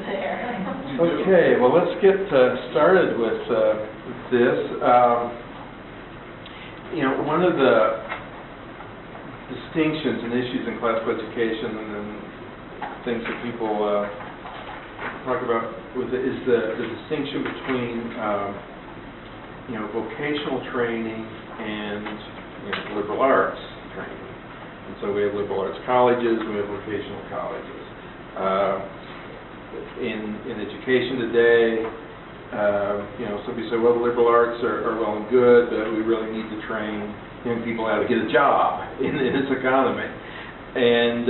there. Okay, well, let's get started with this. One of the distinctions and issues in classical education and things that people talk about is the distinction between vocational training and liberal arts training. And so we have liberal arts colleges, we have vocational colleges. In education today, somebody say, well, the liberal arts are well and good, but we really need to train young people how to get a job in this economy. And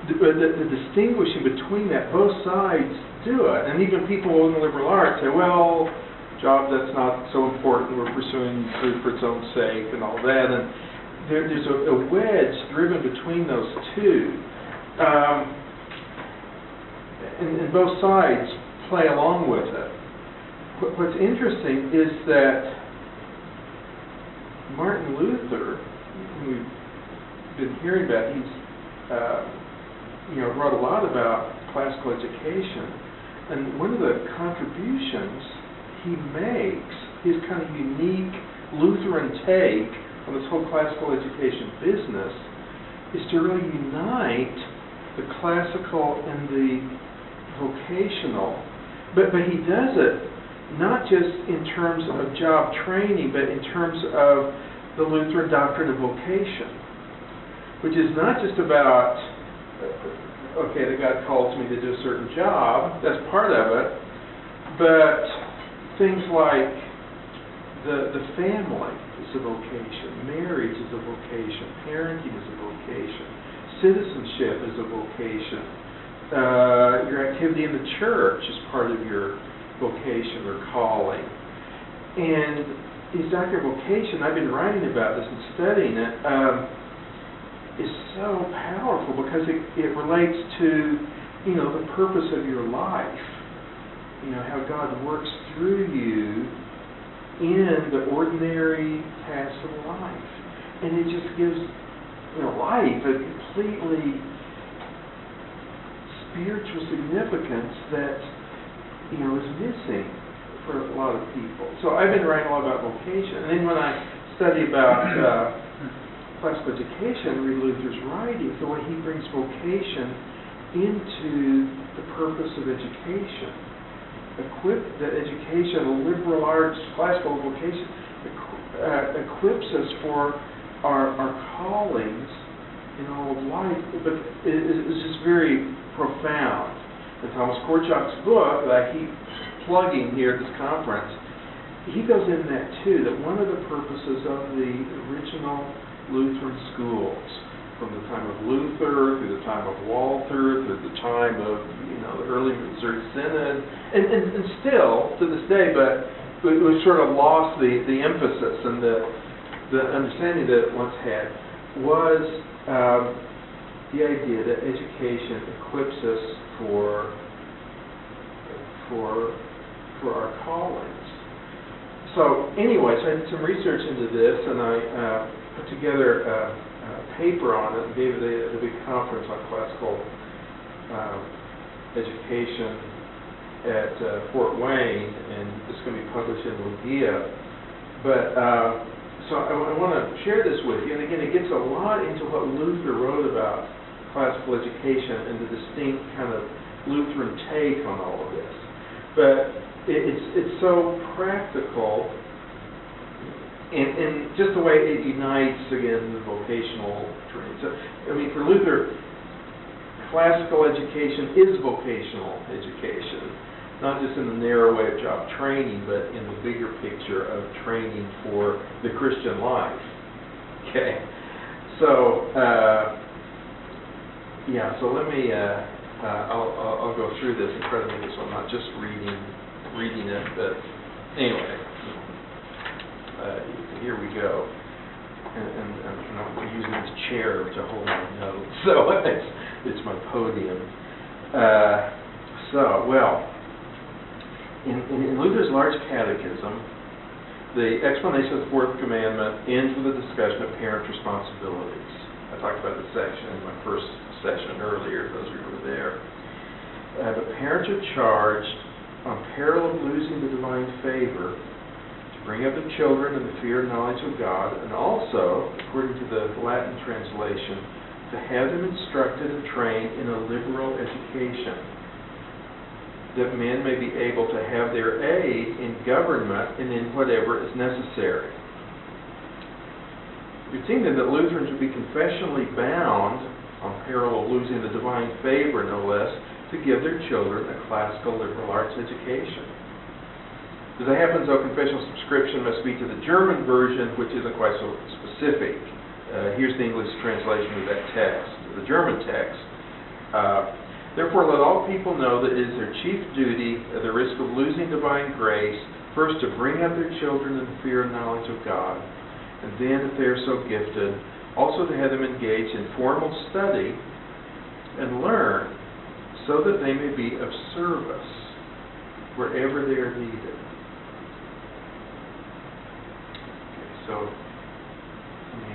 the distinguishing between that, both sides do it. And even people in the liberal arts say, well, job, that's not so important, we're pursuing food for its own sake and all that. And there's a wedge driven between those two. And both sides play along with it. What's interesting is that Martin Luther, who we've been hearing about, he's wrote a lot about classical education, and one of the contributions he makes, his kind of unique Lutheran take on this whole classical education business, is to really unite the classical and the vocational, but he does it not just in terms of job training, but in terms of the Lutheran doctrine of vocation, which is not just about, okay, that God calls me to do a certain job, that's part of it, but things like the family is a vocation, marriage is a vocation, parenting is a vocation, citizenship is a vocation. Your activity in the church is part of your vocation or calling. And his doctrine of vocation, I've been writing about this and studying it, is so powerful because it relates to, the purpose of your life. How God works through you in the ordinary tasks of life. And it just gives life a completely spiritual significance that is missing for a lot of people. So I've been writing a lot about vocation, and then when I study about classical education, read Luther's writings, the way he brings vocation into the purpose of education, the education, the liberal arts, classical vocation, equips us for our callings in all of life, but it's just very profound. And Thomas Korchak's book that I keep plugging here at this conference, he goes into that too, that one of the purposes of the original Lutheran schools, from the time of Luther, through the time of Walther, through the time of the early Missouri Synod, and still to this day, but we've sort of lost the emphasis and the understanding that it once had, was the idea that education equips us for our callings. So anyways, I did some research into this, and I put together a paper on it and gave it at a big conference on classical education at Fort Wayne, and it's going to be published in Lugia. But so I want to share this with you, and again, it gets a lot into what Luther wrote about classical education and the distinct kind of Lutheran take on all of this. But it's so practical, and just the way it unites, again, the vocational training. So, for Luther, classical education is vocational education, not just in the narrow way of job training, but in the bigger picture of training for the Christian life. Okay, so so let me. I'll go through this and try to make it so I'm not just reading it, but anyway, here we go. And I'm using this chair to hold my notes, so it's my podium. In Luther's Large Catechism, the explanation of the Fourth Commandment ends with a discussion of parent responsibilities. I talked about this section in my first session earlier, those of you who were there. But parents are charged, on peril of losing the divine favor, to bring up their children in the fear and knowledge of God, and also, according to the Latin translation, to have them instructed and trained in a liberal education, that men may be able to have their aid in government and in whatever is necessary. It would seem then that Lutherans would be confessionally bound, on peril of losing the divine favor, no less, to give their children a classical liberal arts education. As it happens, though, confessional subscription must be to the German version, which isn't quite so specific. Here's the English translation of that text, the German text. Therefore, let all people know that it is their chief duty, at the risk of losing divine grace, first to bring up their children in the fear and knowledge of God, and then, if they are so gifted, also to have them engaged in formal study and learn, so that they may be of service wherever they are needed. Okay, so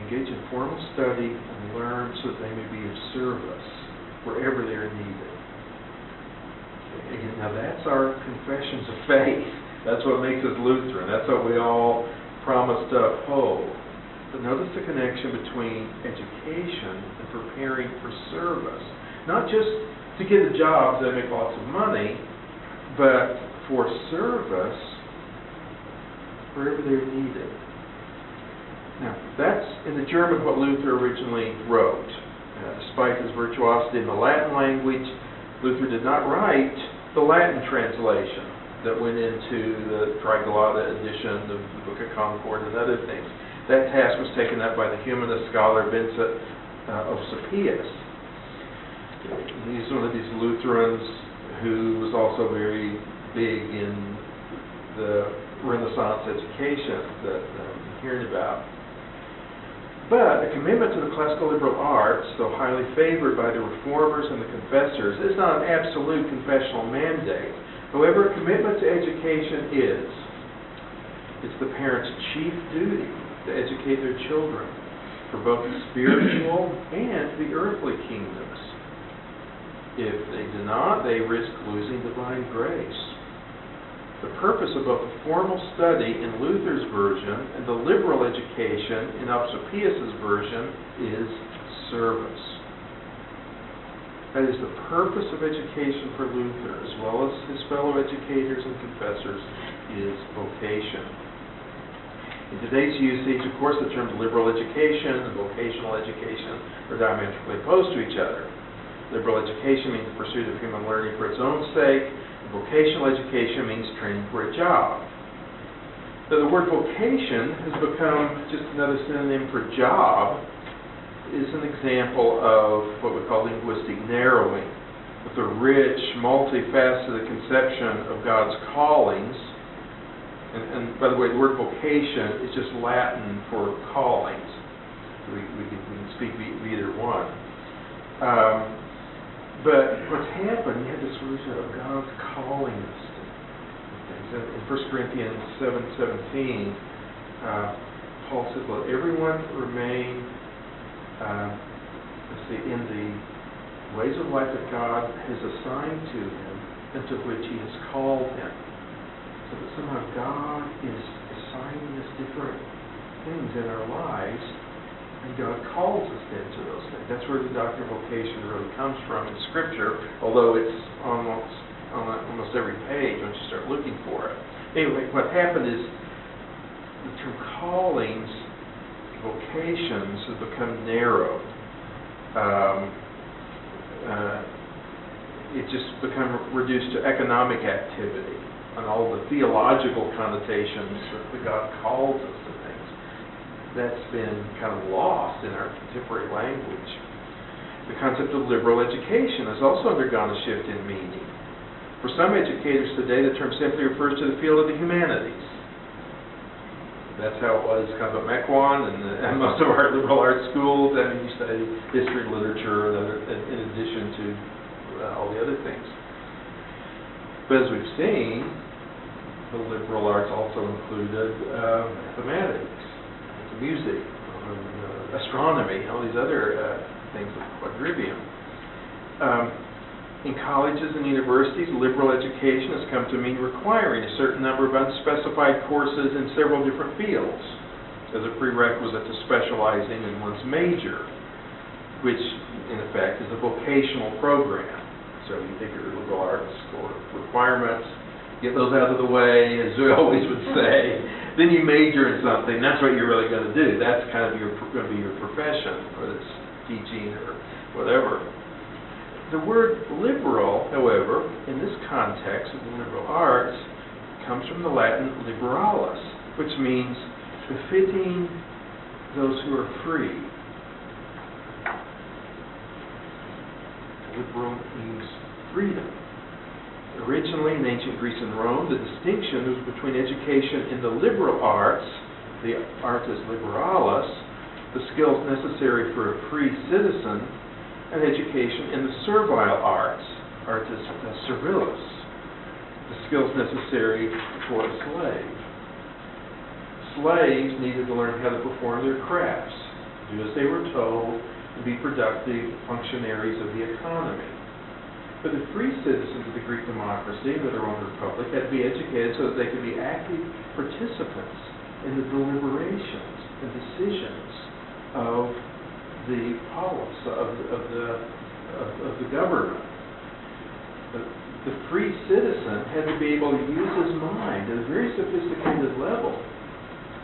engage in formal study and learn so that they may be of service wherever they are needed. Okay, again, now that's our confessions of faith. That's what makes us Lutheran. That's what we all promise to uphold. But notice the connection between education and preparing for service. Not just to get a job that make lots of money, but for service wherever they're needed. Now, that's in the German what Luther originally wrote. Despite his virtuosity in the Latin language, Luther did not write the Latin translation that went into the Triglotta edition of the Book of Concord and other things. That task was taken up by the humanist scholar Vincent of Sulpice. He's one of these Lutherans who was also very big in the Renaissance education that I'm hearing about. But a commitment to the classical liberal arts, though highly favored by the reformers and the confessors, is not an absolute confessional mandate. However, a commitment to education is. It's the parents' chief duty to educate their children for both the spiritual and the earthly kingdoms. If they do not, they risk losing divine grace. The purpose of both the formal study in Luther's version and the liberal education in Sulpice's version is service. That is, the purpose of education for Luther, as well as his fellow educators and confessors, is vocation. In today's usage, of course, the terms liberal education and vocational education are diametrically opposed to each other. Liberal education means the pursuit of human learning for its own sake, and vocational education means training for a job. So the word vocation has become just another synonym for job, is an example of what we call linguistic narrowing, with a rich, multifaceted conception of God's callings. And by the way, the word vocation is just Latin for callings. We can speak either one. But what's happened, you have this notion of God's calling us to things. In 1 Corinthians 7:17, Paul says, let everyone remain in the ways of life that God has assigned to him and to which he has called him. So that somehow God is assigning us different things in our lives, and God calls us into those things. That's where the doctrine of vocation really comes from in Scripture, although it's almost on almost every page once you start looking for it. Anyway, what happened is the term callings, vocations, has become narrowed. It's just become reduced to economic activity and all the theological connotations that God calls us to things. That's been kind of lost in our contemporary language. The concept of liberal education has also undergone a shift in meaning. For some educators today, the term simply refers to the field of the humanities. That's how it was kind of at Mequon and most of our liberal arts schools. I mean, you study history, literature, in addition to all the other things. But as we've seen, the liberal arts also included mathematics, music, astronomy, all these other things like quadrivium. In colleges and universities, liberal education has come to mean requiring a certain number of unspecified courses in several different fields as a prerequisite to specializing in one's major, which, in effect, is a vocational program. So you take your liberal arts or requirements, get those out of the way, as we always would say, then you major in something. That's what you're really going to do. That's kind of going to be your profession, whether it's teaching or whatever. The word liberal, however, in this context of the liberal arts, comes from the Latin liberalis, which means befitting those who are free. Liberal means freedom. Originally, in ancient Greece and Rome, the distinction was between education in the liberal arts, the artis liberalis, the skills necessary for a free citizen, and education in the servile arts, artis servilis, the skills necessary for a slave. Slaves needed to learn how to perform their crafts, do as they were told, and be productive functionaries of the economy. But the free citizens of the Greek democracy and of their own republic had to be educated so that they could be active participants in the deliberations and decisions of the policy of the government. The free citizen had to be able to use his mind at a very sophisticated level.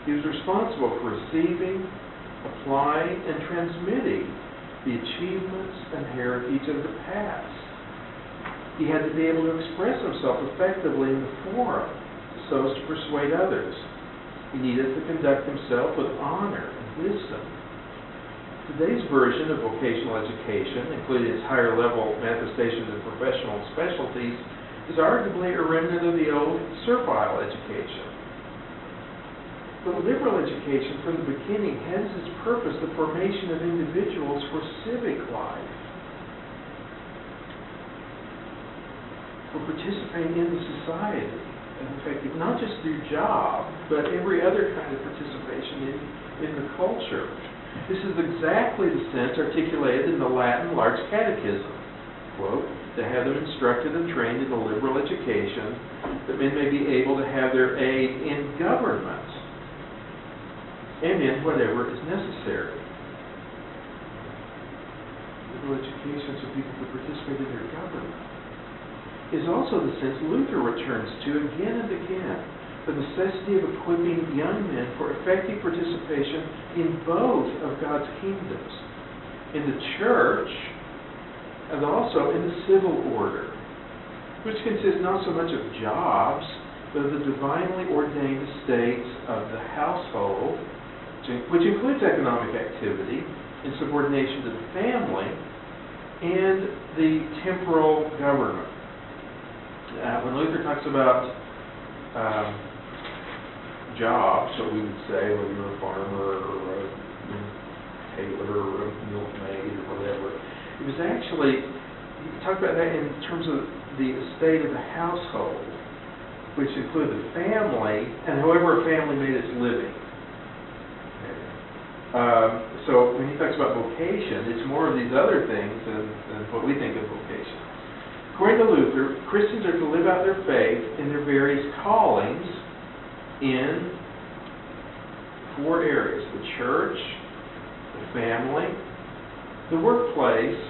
He was responsible for receiving, applying, and transmitting the achievements and heritage of the past. He had to be able to express himself effectively in the forum so as to persuade others. He needed to conduct himself with honor and wisdom. Today's version of vocational education, including its higher-level manifestations of professional specialties, is arguably a remnant of the old servile education. But liberal education, from the beginning, has its purpose the formation of individuals for civic life, for participating in the society, and in fact, not just through job, but every other kind of participation in the culture. This is exactly the sense articulated in the Latin Large Catechism, quote, to have them instructed and trained in a liberal education, that men may be able to have their aid in government and in whatever is necessary. Liberal education so people can participate in their government is also the sense Luther returns to again and again, the necessity of equipping young men for effective participation in both of God's kingdoms, in the church and also in the civil order, which consists not so much of jobs, but of the divinely ordained estates of the household, which includes economic activity in subordination to the family and the temporal government. When Luther talks about jobs, so we would say, whether you're a farmer or a tailor or a milkmaid or whatever, it was actually, he talked about that in terms of the estate of the household, which included the family and however a family made its living. So when he talks about vocation, it's more of these other things than what we think of vocation. According to Luther, Christians are to live out their faith in their various callings in 4 areas: the church, the family, the workplace,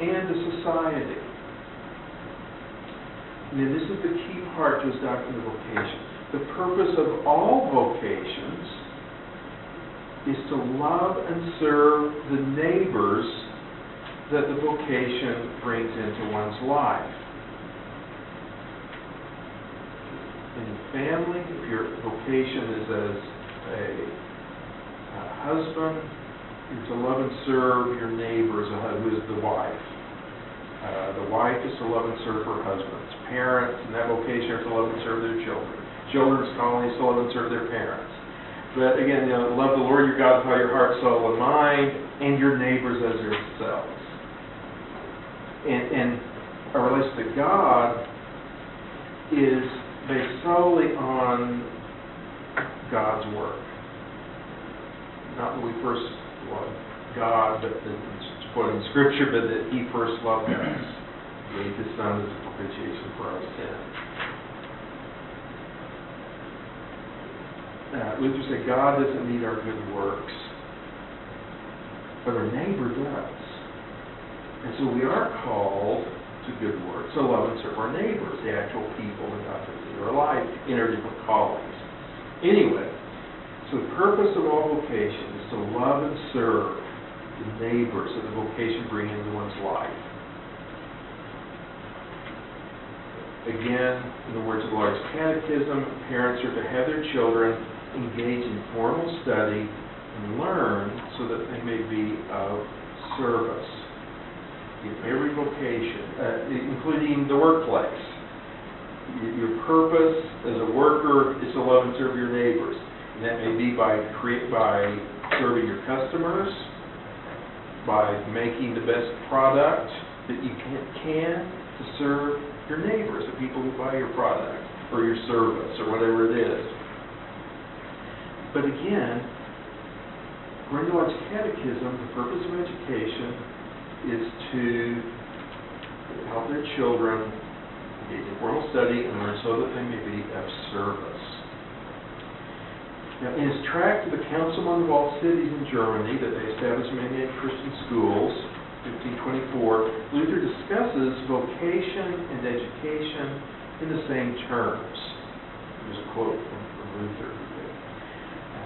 and the society. And this is the key part to his doctrine of vocation. The purpose of all vocations is to love and serve the neighbors that the vocation brings into one's life. In the family, if your vocation is as a husband, you're to love and serve your neighbor who is the wife. The wife is to love and serve her husbands. Parents in that vocation are to love and serve their children. Children's calling is to love and serve their parents. But again, love the Lord your God with all your heart, soul, and mind, and your neighbors as yourselves. And our relation to God is based solely on God's work. Not that we first love God, but it's quoting Scripture, but that He first loved us. gave His Son as a propitiation for our sin. Luther said God doesn't need our good works, but our neighbor does. And so we are called to good works, to love and serve our neighbors, the actual people that God puts into our life in our different callings. Anyway, so the purpose of all vocation is to love and serve the neighbors that the vocation brings into one's life. Again, in the words of the Large Catechism, parents are to have their children engage in formal study and learn so that they may be of service in every vocation, including the workplace. Your purpose as a worker is to love and serve your neighbors. And that may be by serving your customers, by making the best product that you can to serve your neighbors, the people who buy your product or your service or whatever it is. But again, according to Large Catechism, the purpose of education is to help their children engage in formal study and learn so that they may be of service. Now, in his tract to the Council on the Walled Cities in Germany that they established many Christian schools, 1524, Luther discusses vocation and education in the same terms. There's a quote from Luther.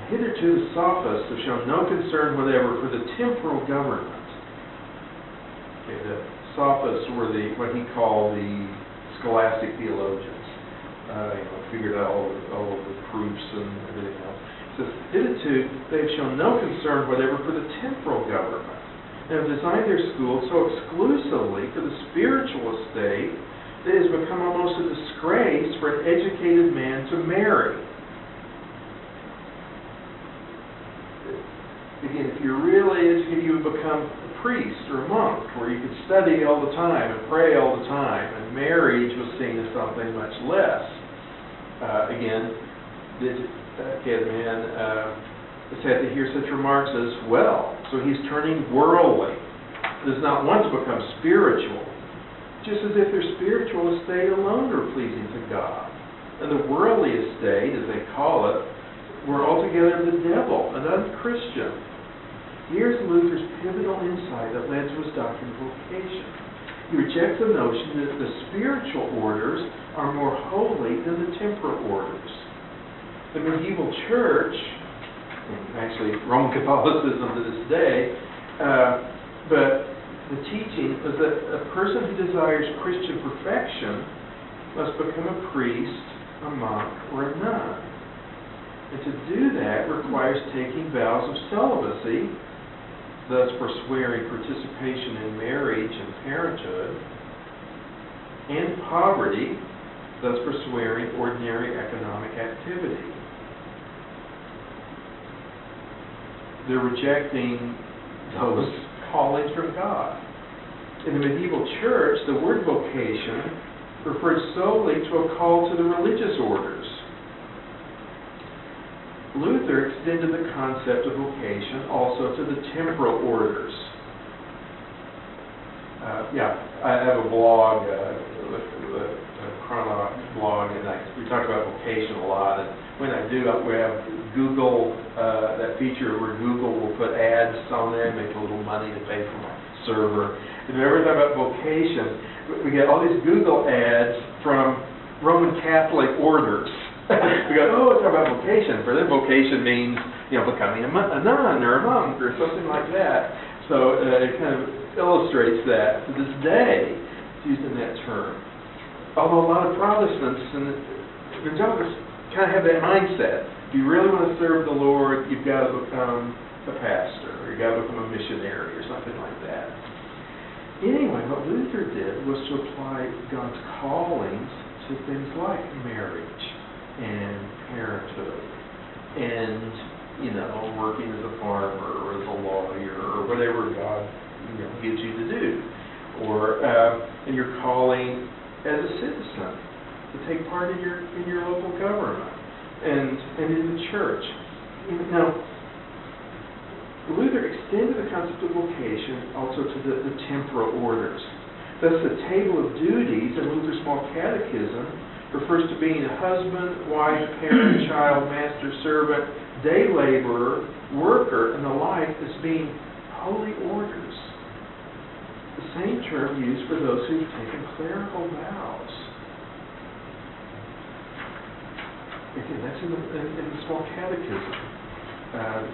Hitherto the sophists have shown no concern whatever for the temporal government. Okay, the sophists were what he called the scholastic theologians. Figured out all of the proofs and everything else. It says, hitherto they have shown no concern whatever for the temporal government, and have designed their schools so exclusively for the spiritual estate that it has become almost a disgrace for an educated man to marry. Again, if you're really educated, you would become a priest or a monk, where you could study all the time and pray all the time, and marriage was seen as something much less. Again, this man has had to hear such remarks as, well, so he's turning worldly, does not want to become spiritual, just as if their spiritual estate alone were pleasing to God. And the worldly estate, as they call it, were altogether the devil, an unchristian. Here's Luther's pivotal insight that led to his doctrine of vocation. He rejects the notion that the spiritual orders are more holy than the temporal orders. The medieval church, and actually Roman Catholicism to this day, but the teaching is that a person who desires Christian perfection must become a priest, a monk, or a nun. And to do that requires taking vows of celibacy, thus forswearing participation in marriage and parenthood, and poverty, thus forswearing ordinary economic activity. They're rejecting those callings from God. In the medieval church, the word vocation referred solely to a call to the religious orders. Luther extended the concept of vocation also to the temporal orders. I have a blog, a chronological blog, and we talk about vocation a lot. And when I do, we have Google, that feature where Google will put ads on there and make a little money to pay for my server. And whenever we talk about vocation, we get all these Google ads from Roman Catholic orders. We go, it's about vocation. For them, vocation means, becoming a nun or a monk or something like that. So it kind of illustrates that. To this day, it's used in that term. Although a lot of Protestants and evangelicals kind of have that mindset. If you really want to serve the Lord, you've got to become a pastor, or you've got to become a missionary, or something like that. Anyway, what Luther did was to apply God's callings to things like marriage and parenthood, and working as a farmer or as a lawyer or whatever God gives you to do, or in your calling as a citizen to take part in your local government and in the church. Now, Luther extended the concept of vocation also to the temporal orders. Thus, the table of duties in Luther's Small Catechism refers to being a husband, wife, parent, child, master, servant, day laborer, worker, and the like as being holy orders. The same term used for those who've taken clerical vows. Again, that's in the Small Catechism.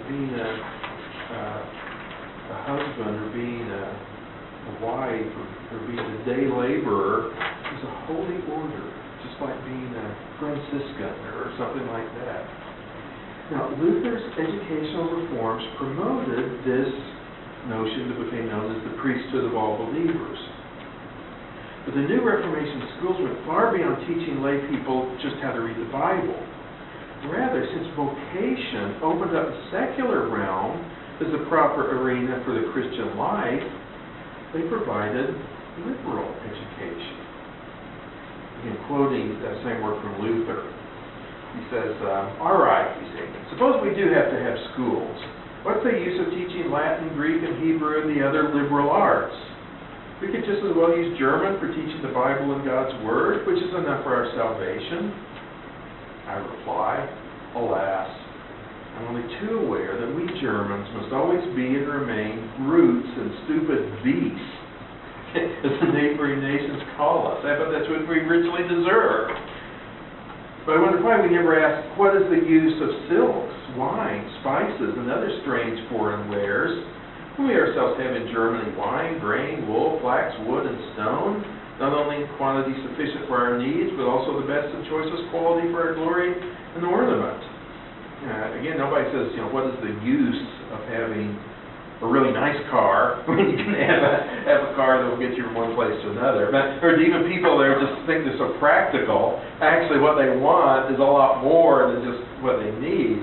Being a husband or being a wife or being a day laborer is a holy order, just like being a Franciscan or something like that. Now, Luther's educational reforms promoted this notion that became known as the priesthood of all believers. But the new Reformation schools went far beyond teaching lay people just how to read the Bible. Rather, since vocation opened up the secular realm as the proper arena for the Christian life, they provided liberal education. Again, quoting that same word from Luther, he says, all right, you see, suppose we do have to have schools. What's the use of teaching Latin, Greek, and Hebrew and the other liberal arts? We could just as well use German for teaching the Bible and God's Word, which is enough for our salvation. I reply, alas, I'm only too aware that we Germans must always be and remain brutes and stupid beasts, as the neighboring nations call us. I bet that's what we richly deserve. But I wonder why we never ask, what is the use of silks, wine, spices, and other strange foreign wares? We ourselves have in Germany wine, grain, wool, flax, wood, and stone, not only in quantity sufficient for our needs, but also the best and choicest quality for our glory and ornament. Again, nobody says, what is the use of having a really nice car when you can have a car that will get you from one place to another. Or even people that just think they're so practical, actually what they want is a lot more than just what they need.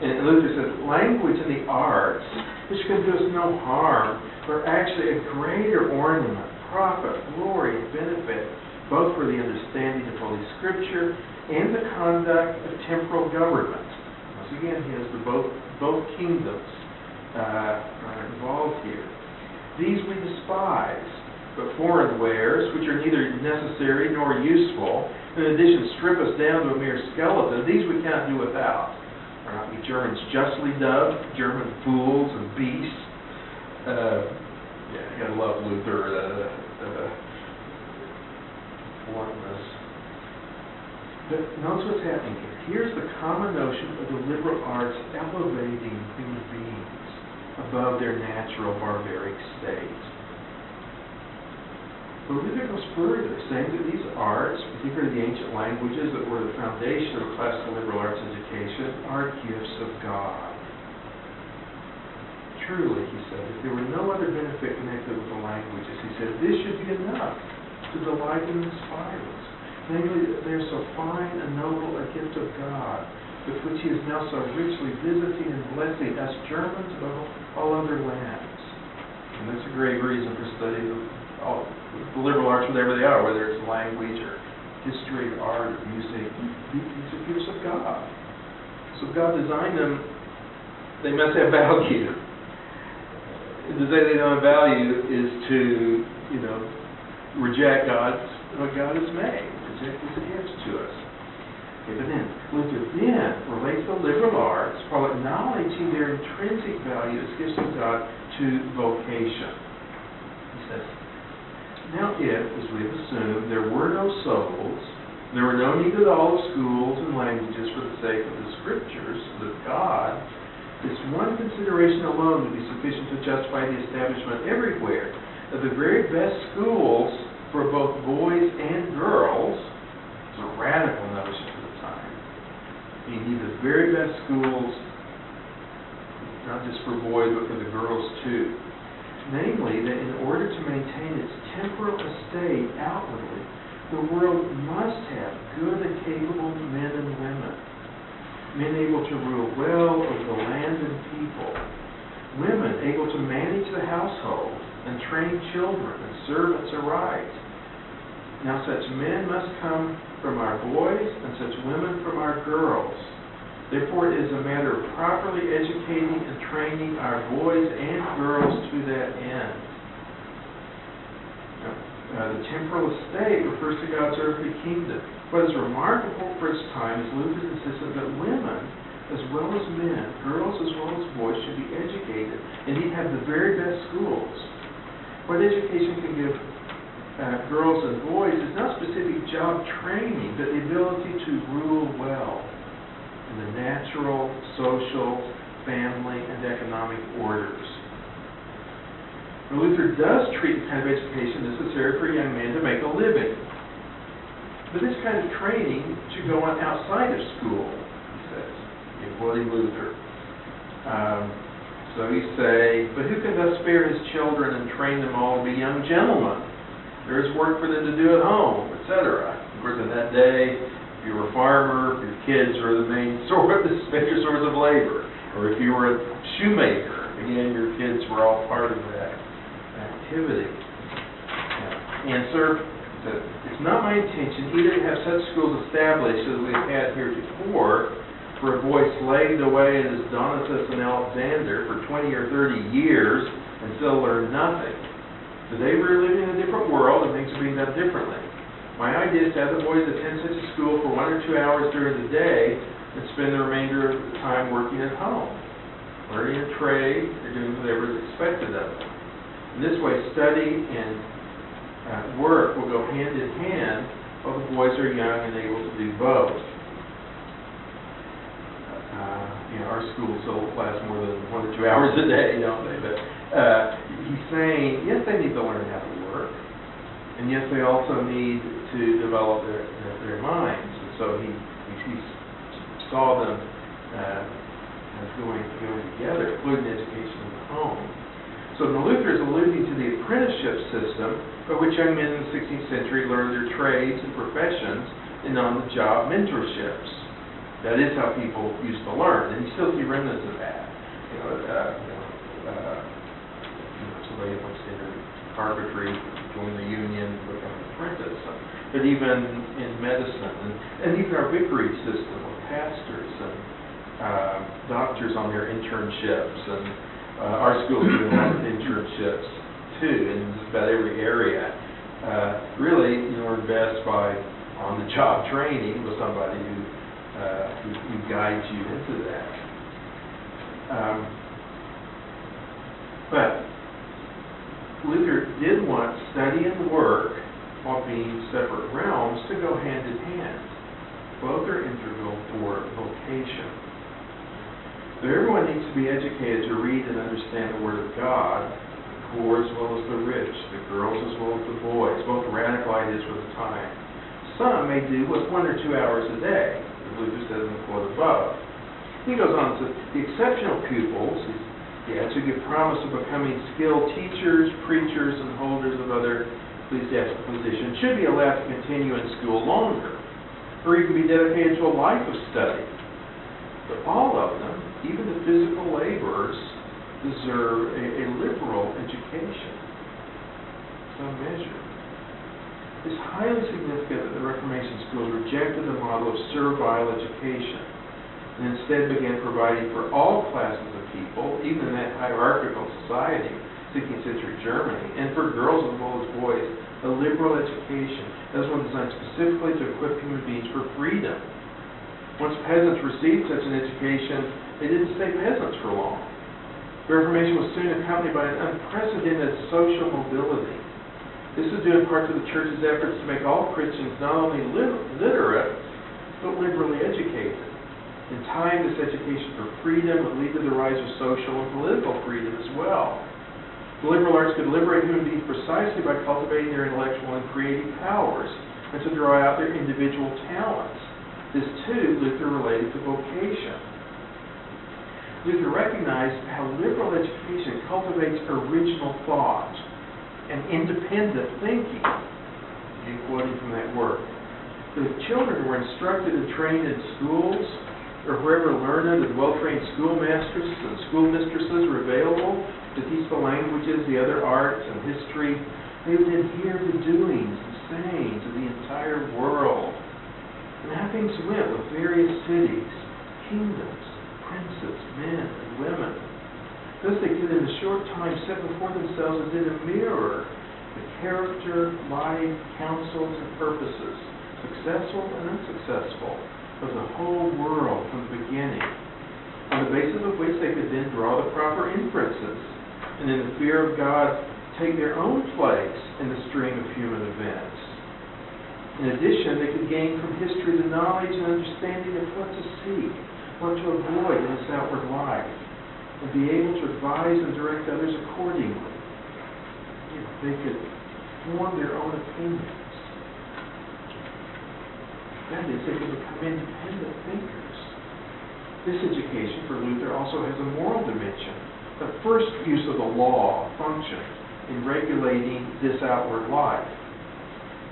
And Luther says, language and the arts, which can do us no harm, are actually a greater ornament, profit, glory, and benefit, both for the understanding of Holy Scripture and the conduct of temporal government. Once again, he has both kingdoms are involved here. These we despise, but foreign wares, which are neither necessary nor useful, in addition strip us down to a mere skeleton, these we cannot do without. Are not we Germans justly dubbed German fools and beasts? You gotta love Luther, bluntness. But notice what's happening here. Here's the common notion of the liberal arts elevating human beings above their natural barbaric state. But Luther goes further, saying that these arts, particularly the ancient languages that were the foundation of classical liberal arts education, are gifts of God. Truly, he said, if there were no other benefit connected with the languages, he said, this should be enough to delight and inspire us. Namely, that they're so fine and noble a gift of God, with which he is now so richly visiting and blessing us Germans above all other lands. And that's a great reason for studying the liberal arts, whatever they are, whether it's language or history, art, or music. These are gifts of God. So if God designed them, they must have value. To say they don't have value is to, reject what God has made, reject His gifts to us. Okay, but then Luther relates the liberal arts while acknowledging their intrinsic value as gifts of God to vocation. He says, now if, as we have assumed, there were no souls, there were no need at all of schools and languages for the sake of the Scriptures, that God, this one consideration alone would be sufficient to justify the establishment everywhere of the very best schools for both boys and girls. It's a radical notion for the time. You need the very best schools, not just for boys, but for the girls too. Namely, that in order to maintain its temporal estate outwardly, the world must have good and capable men and women. Men able to rule well over the land and people. Women able to manage the household and train children and servants aright. Now such men must come from our boys and such women from our girls. Therefore it is a matter of properly educating and training our boys and girls to that end. Now, The temporal estate refers to God's earthly kingdom. What is remarkable for its time is Luther insisted that women, as well as men, girls as well as boys, should be educated, and he'd have the very best schools. What education can give girls and boys is not specific job training, but the ability to rule well in the natural, social, family, and economic orders. Now, Luther does treat the kind of education necessary for a young man to make a living. But this kind of training should go on outside of school, he says, quoting Luther. So he'd say, but who can thus spare his children and train them all to be young gentlemen? There is work for them to do at home, etc. Of course, in that day, if you were a farmer, your kids were the major source of labor. Or if you were a shoemaker, again, your kids were all part of that activity. Answer, it's not my intention either to have such schools established as we've had heretofore, for a boy slaved away in his Donatus and Alexander for 20 or 30 years and still learn nothing. Today we're living in a different world and things are being done differently. My idea is to have the boys attend such a school for 1 or 2 hours during the day and spend the remainder of the time working at home. Learning a trade, they're doing whatever is expected of them. In this way, study and work will go hand in hand while the boys are young and able to do both. Our schools still last more than 1 or 2 hours a day, don't they? But he's saying, yes, they need to learn how to work, and yes, they also need to develop their minds. And so he saw them as going together, including education in the home. So Luther is alluding to the apprenticeship system by which young men in the 16th century learned their trades and professions and on-the-job mentorships. That is how people used to learn, and you still see remnants of that. Somebody wants to enter carpentry, join the union, become an apprentice. But even in medicine, and even our vicarage system with pastors and doctors on their internships, and our schools do a lot of internships too in just about every area. Really, you learn best by on-the-job training with somebody who guides you into that. But Luther did want study and work, while being separate realms, to go hand in hand. Both are integral for vocation. So everyone needs to be educated to read and understand the Word of God, the poor as well as the rich, the girls as well as the boys, both radical ideas for the time. Some may do with 1 or 2 hours a day, as Luther says in the quote above. He goes on to the exceptional pupils, who give promise of becoming skilled teachers, preachers, and holders of other ecclesiastical positions, should be allowed to continue in school longer, or even be dedicated to a life of study. But all of them, even the physical laborers, deserve a liberal education, some measure. It's highly significant that the Reformation schools rejected the model of servile education and instead began providing for all classes of people, even in that hierarchical society, 16th century Germany, and for girls as well as boys, a liberal education. That was one designed specifically to equip human beings for freedom. Once peasants received such an education, they didn't stay peasants for long. The Reformation was soon accompanied by an unprecedented social mobility. This is due in part to the Church's efforts to make all Christians not only literate, but liberally educated. In time, this education for freedom would lead to the rise of social and political freedom as well. The liberal arts could liberate human beings precisely by cultivating their intellectual and creative powers and to draw out their individual talents. This, too, Luther related to vocation. Luther recognized how liberal education cultivates original thought and independent thinking. I'm quoting from that work. The children were instructed and trained in schools, or wherever learned and well-trained schoolmasters and schoolmistresses were available to teach the languages, the other arts, and history. They would then hear the doings and sayings of the entire world, and how things went with various cities, kingdoms, princes, men, and women. Thus they could in a short time set before themselves as in a mirror the character, life, counsels, and purposes, successful and unsuccessful, of the whole world from the beginning, on the basis of which they could then draw the proper inferences, and in the fear of God take their own place in the stream of human events. In addition, they could gain from history the knowledge and understanding of what to seek, what to avoid in this outward life, and be able to advise and direct others accordingly. They could form their own opinions. That is, they could become independent thinkers. This education for Luther also has a moral dimension. The first use of the law functioned in regulating this outward life.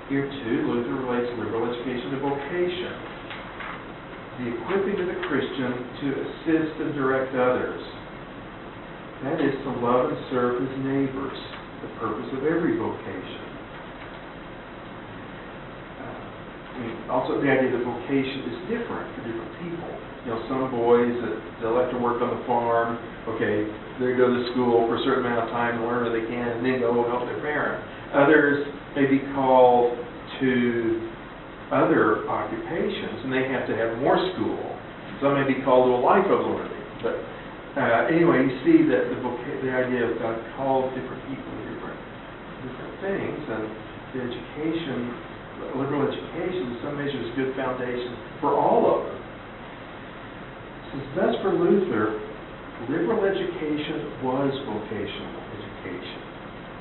Here too, Luther relates liberal education to vocation, the equipping of the Christian to assist and direct others. That is, to love and serve his neighbors, the purpose of every vocation. Also, the idea that vocation is different for different people. Some boys they'll have to work on the farm. Okay, they go to school for a certain amount of time to learn what they can, and then go help their parent. Others may be called to other occupations, and they have to have more school. Some may be called to a life of learning. But anyway, you see that the idea of God called different people to different things, and the education. Liberal education, in some measure, is a good foundation for all of them. Since thus for Luther, liberal education was vocational education.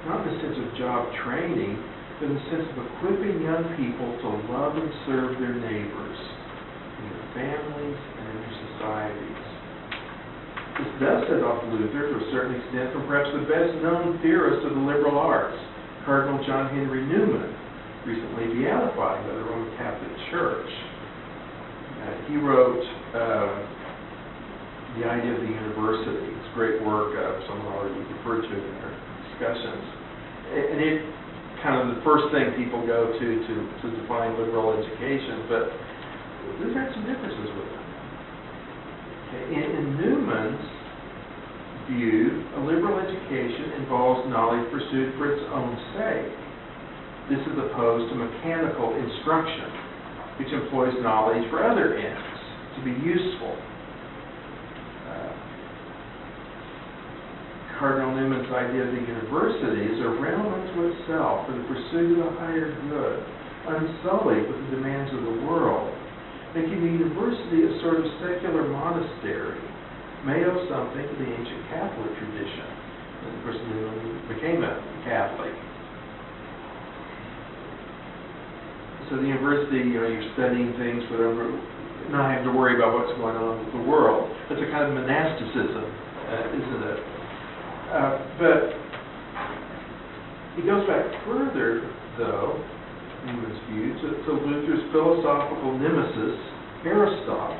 Not in the sense of job training, but in the sense of equipping young people to love and serve their neighbors in their families and in their societies. This does set off Luther, to a certain extent, from perhaps the best-known theorist of the liberal arts, Cardinal John Henry Newman, recently beatified by the Roman Catholic Church. He wrote The Idea of the University. It's a great work. Someone already referred to it in their discussions. And it kind of the first thing people go to define liberal education, but we've had some differences with it. In Newman's view, a liberal education involves knowledge pursued for its own sake. This is opposed to mechanical instruction, which employs knowledge for other ends, to be useful. Cardinal Newman's idea of the university is a realm unto itself for the pursuit of the higher good, unsullied with the demands of the world, making the university a sort of secular monastery, may owe something to the ancient Catholic tradition. And of course, Newman became a Catholic. So the university, you're studying things without not having to worry about what's going on with the world. It's a kind of monasticism, isn't it? But he goes back further, though, Newman's view, to Luther's philosophical nemesis, Aristotle.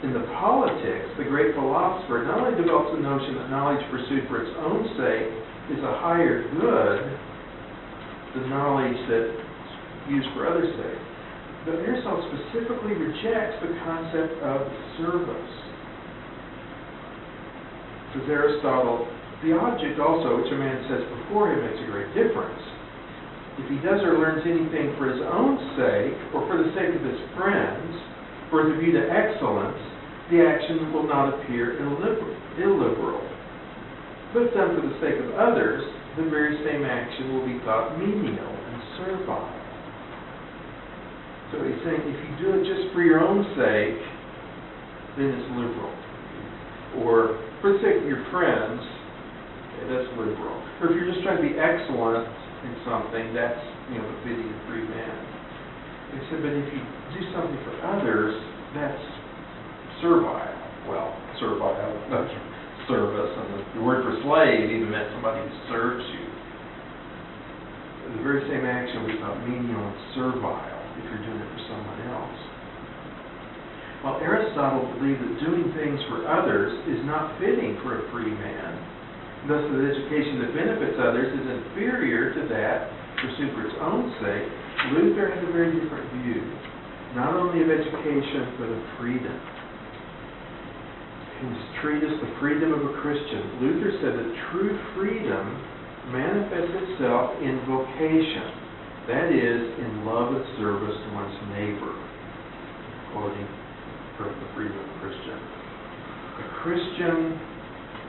In the Politics, the great philosopher not only develops the notion that knowledge pursued for its own sake is a higher good than knowledge that's used for others' sake, but Aristotle specifically rejects the concept of service. Says Aristotle, the object also which a man sets before him makes a great difference. If he does or learns anything for his own sake, or for the sake of his friends, or with a view to excellence, the action will not appear illiberal. But if done for the sake of others, the very same action will be thought menial and servile. So he's saying if you do it just for your own sake, then it's liberal. Or for the sake of your friends, that's liberal. Or if you're just trying to be excellent in something, that's befitting a free man. He said, but if you do something for others, that's servile. Well, servile, that's service, and the word for slave even meant somebody who serves you. The very same action we thought menial and servile if you're doing it for someone else. While Aristotle believed that doing things for others is not fitting for a free man, thus the education that benefits others is inferior to that pursued for its own sake, Luther had a very different view, not only of education, but of freedom. In his treatise, The Freedom of a Christian, Luther said that true freedom manifests itself in vocation, that is, in love and service to one's neighbor, quoting from the Freedom of the Christian. The Christian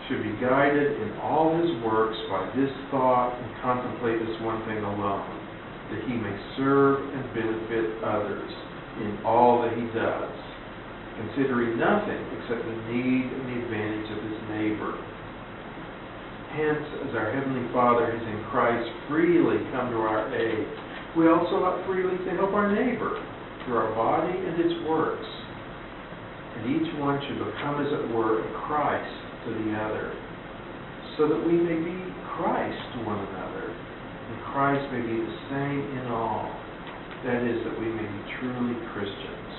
should be guided in all his works by this thought and contemplate this one thing alone, that he may serve and benefit others in all that he does, considering nothing except the need and the advantage of his neighbor. Hence, as our Heavenly Father has in Christ freely come to our aid, we also ought freely to help our neighbor through our body and its works. And each one should become, as it were, a Christ to the other, so that we may be Christ to one another, and Christ may be the same in all. That is, that we may be truly Christians.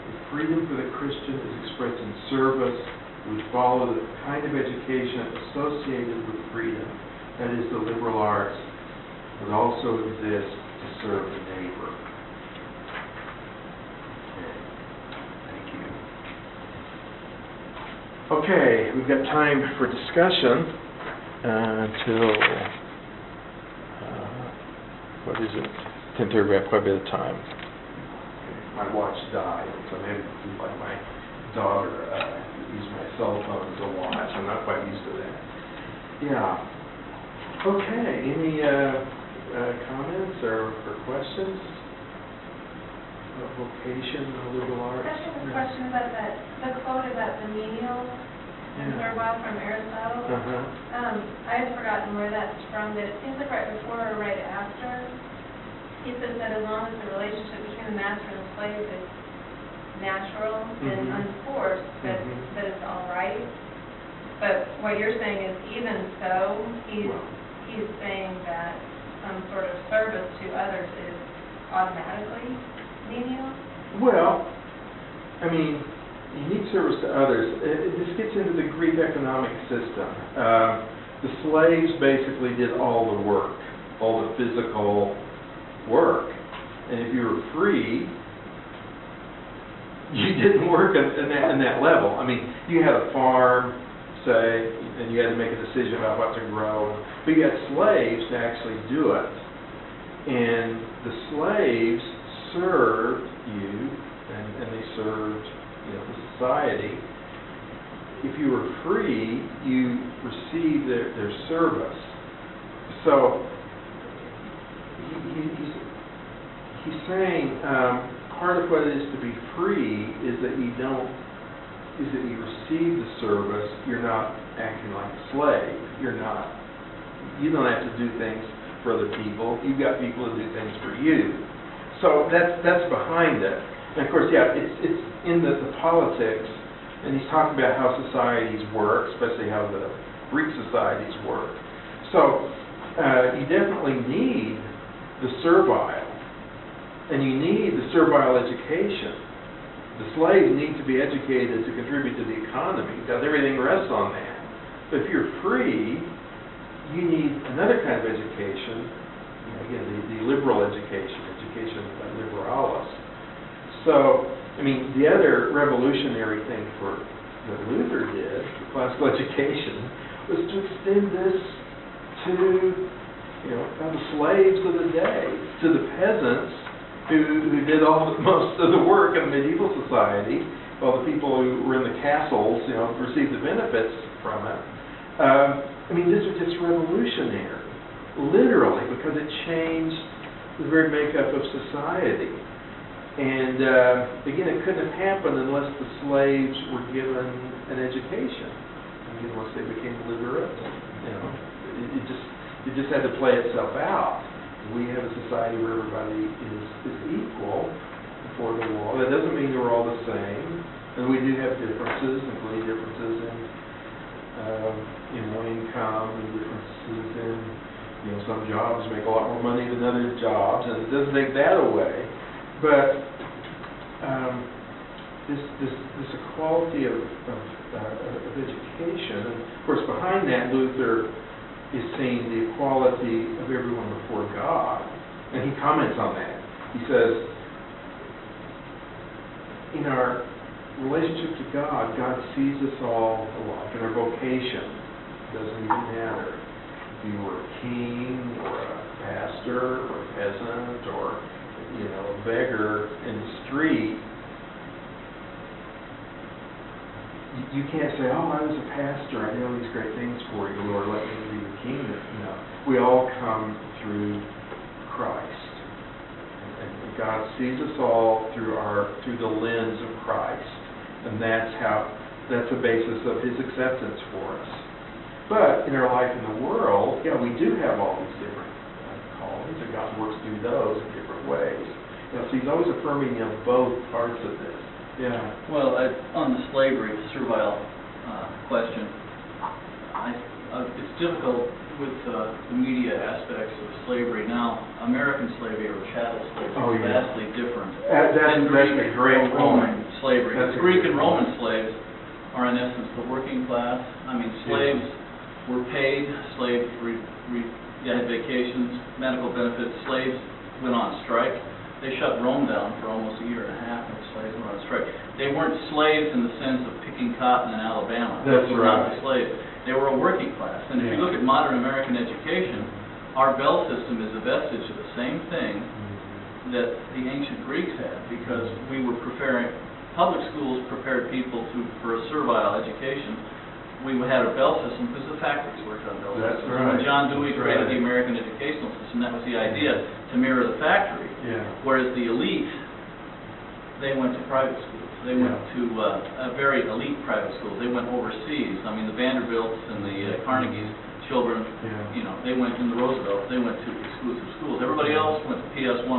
The freedom for the Christian is expressed in service. We follow the kind of education associated with freedom, that is, the liberal arts, but also exists to serve the neighbor. Okay, we've got time for discussion until, what is it, 10:30, we have quite a bit of time. My watch died, so I'm having to like my daughter use my cell phone as a watch. I'm not quite used to that. Yeah. Okay, any comments or questions? Vocation, liberal arts? I have a question about that, the quote about the menial and servile from Aristotle. I had forgotten where that's from, but it seems like right before or right after. He says that as long as the relationship between the master and the slave is natural and unforced, that it's all right. But what you're saying is even so, he's saying that some sort of service to others is automatically menial? Well, I mean, you need service to others. This gets into the Greek economic system. The slaves basically did all the work, all the physical work. And if you were free, you didn't work in that level. I mean, you had a farm, say, and you had to make a decision about what to grow. But you had slaves to actually do it. And the slaves served you, and they served, the society. If you were free, you received their service. So he's saying part of what it is to be free is that you receive the service. You're not acting like a slave. You don't have to do things for other people. You've got people to do things for you. So that's behind it. And of course, it's in the politics, and he's talking about how societies work, especially how the Greek societies work. So you definitely need the servile, and you need the servile education. The slaves need to be educated to contribute to the economy, because everything rests on that. But if you're free, you need another kind of education, again, the liberal education liberalis. So, I mean, the other revolutionary thing that Luther did, for classical education, was to extend this to, the slaves of the day, to the peasants who did most of the work in medieval society, while the people who were in the castles, received the benefits from it. I mean, this was just revolutionary, literally, because it changed the very makeup of society. And again, it couldn't have happened unless the slaves were given an education. Once they became literate, it just had to play itself out. We have a society where everybody is equal before the law. That doesn't mean we're all the same, and we do have differences, including differences in income, and differences in some jobs make a lot more money than other jobs, and it doesn't take that away. But this equality of education, and of course behind that Luther is seeing the equality of everyone before God, and he comments on that. He says, in our relationship to God, God sees us all alike. In our vocation, it doesn't even matter. you were a king or a pastor or a peasant or, a beggar in the street, you can't say, oh, I was a pastor, I did all these great things for you, Lord, let me be the king. We all come through Christ. And God sees us all through the lens of Christ. And that's the basis of His acceptance for us. But in our life in the world, we do have all these different callings, and God works through those in different ways. So He's always affirming both parts of this. Yeah. Well, on the slavery, servile question, it's difficult with the media aspects of slavery. Now, American slavery or chattel slavery is vastly different than Greek and Roman slavery. Greek and Roman slaves are in essence the working class. I mean, slaves were paid, slaves had vacations, medical benefits, slaves went on strike. They shut Rome down for almost a year and a half when slaves went on strike. They weren't slaves in the sense of picking cotton in Alabama. That's Those were not the slaves. They were a working class. And if you look at modern American education, our bell system is a vestige of the same thing that the ancient Greeks had, because we were public schools prepared people for a servile education. We had a bell system because the factories worked on bell systems. Right. When John Dewey created the American educational system, that was the idea, to mirror the factory. Whereas the elite, they went to private schools. They went to very elite private schools. They went overseas. I mean, the Vanderbilts and the Carnegie's children, they went in the Roosevelt. They went to exclusive schools. Everybody else went to PS 101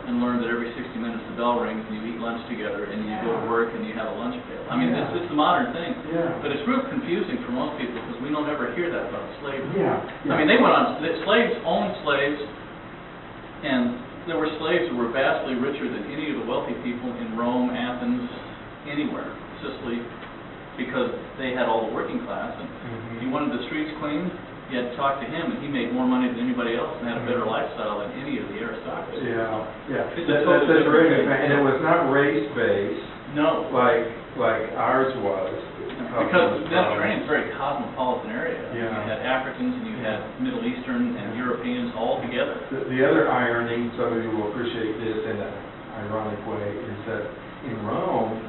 and learned that every 60 minutes the bell rings and you eat lunch together and you go to work and you have a lunch pail. I mean, it's the modern thing. But it's real confusing for most people because we don't ever hear that about slavery. I mean, slaves owned slaves, and there were slaves who were vastly richer than any of the wealthy people in Rome, Athens, anywhere, Sicily, because they had all the working class. And you wanted the streets cleaned, you had to talk to him, and he made more money than anybody else and had a better lifestyle than any of the aristocracy. That's right. And it was not race-based. No. Like ours was. Because the Mediterranean is a very cosmopolitan area. You had Africans and you had Middle Eastern and Europeans all together. The other irony, some of you will appreciate this in an ironic way, is that in Rome,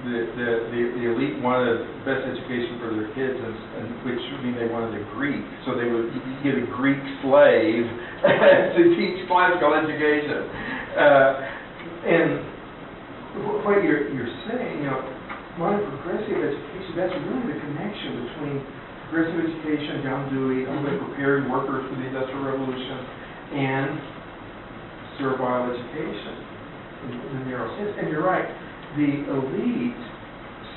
the elite wanted the best education for their kids, and which would mean they wanted a Greek. So they would get a Greek slave to teach classical education. And what you're saying, modern progressive education, that's really the connection between progressive education, John Dewey, preparing workers for the Industrial Revolution, and servile education in the narrow sense. And you're right, the elite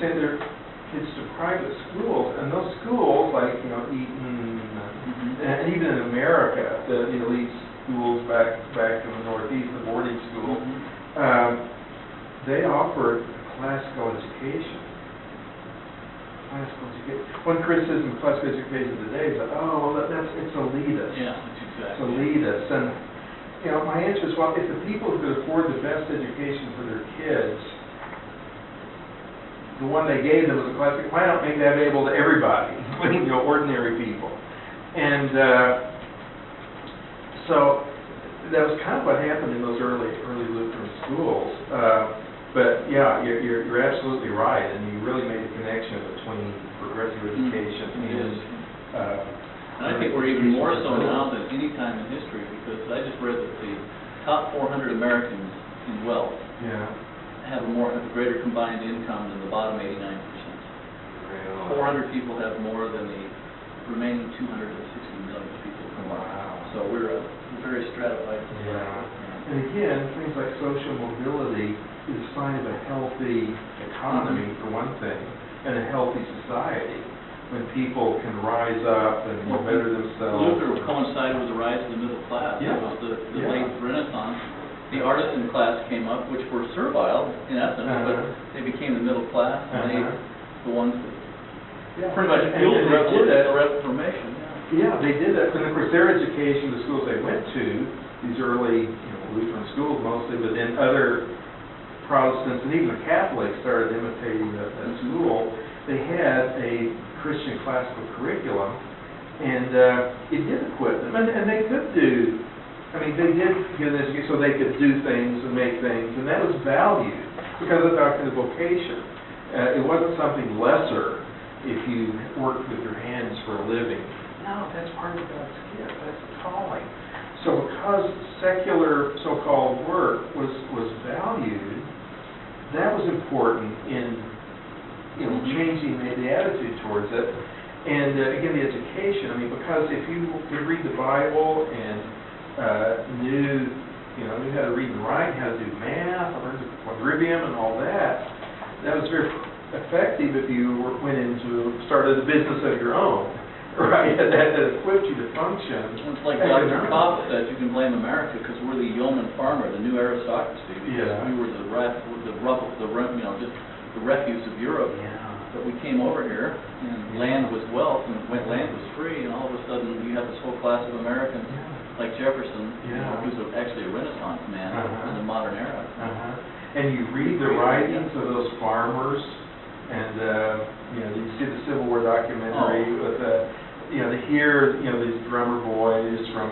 send their kids to private schools, and those schools, like Eton, and even in America, the elite schools back in the Northeast, the boarding schools, they offered classical education. One criticism of classical education today is that, it's elitist. It's elitist. And, my answer is, if the people who could afford the best education for their kids, the one they gave them was a classic, why not make that available to everybody, ordinary people? And so that was kind of what happened in those early Lutheran schools. But you're absolutely right, and you really made a connection between progressive education and I think we're even more so now than any time in history, because I just read that the top 400 Americans in wealth have a greater combined income than the bottom 89%. 400 people have more than the remaining 260 million people combined. So we're very stratified. And again, things like social mobility is a sign of a healthy economy, for one thing, and a healthy society. When people can rise up and better themselves. Luther coincided with the rise of the middle class. It was the late Renaissance. The artisan class came up, which were servile in essence, but they became the middle class, and they the ones that pretty much fueled the Reformation. They did that. And of course, their education, the schools they went to, these early Lutheran schools mostly, but then other Protestants and even the Catholics started imitating that school. they had a Christian classical curriculum, and it did equip them, and they could do, I mean, they did get an education so they could do things and make things, and that was valued because of the doctrine of vocation. It wasn't something lesser if you worked with your hands for a living. No, that's part of God's gift. That's the calling. So because secular so-called work was valued, that was important in changing the attitude towards it. And again, the education. I mean, because if you could read the Bible and knew how to read and write, how to do math, learned the quadrivium and all that, that was very effective if you started a business of your own, right? That equipped you to function. It's like Dr. Kopp said, you can blame America because we're the yeoman farmer, the new aristocracy. Because we were the refuse of Europe. Yeah. But we came over here, and land was wealth, and land was free, and all of a sudden you have this whole class of Americans, like Jefferson, who's actually a Renaissance man in the modern era. And you read the writings of those farmers, and you see the Civil War documentary with to hear these drummer boys from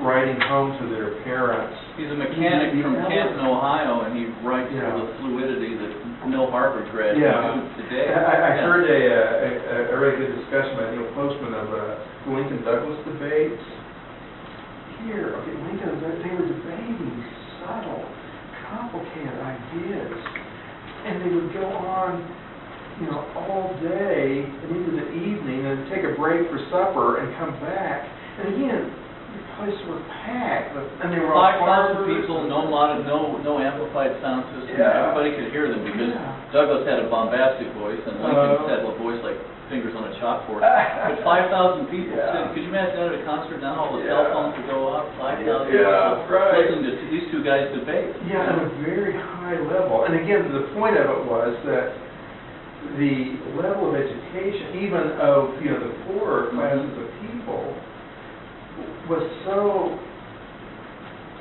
writing home to their parents. He's a mechanic from Canton, Ohio, and he writes with a fluidity that no Harvard grad can do today. I heard a really good discussion by Neil Postman of the Lincoln-Douglas debates. Lincoln, they were debating subtle, complicated ideas, and they would go on, all day and into the evening, and take a break for supper and come back. And again, the place were packed, and they were all 5,000 people, no amplified sound system. Everybody could hear them because Douglas had a bombastic voice, and Lincoln had a voice like fingers on a chalkboard. But 5,000 people. Could you imagine that at a concert now? All the cell phones would go off. 5,000 people listening to these two guys debate. Yeah, at a very high level. And again, the point of it was that the level of education, even of the poorer classes of people, was so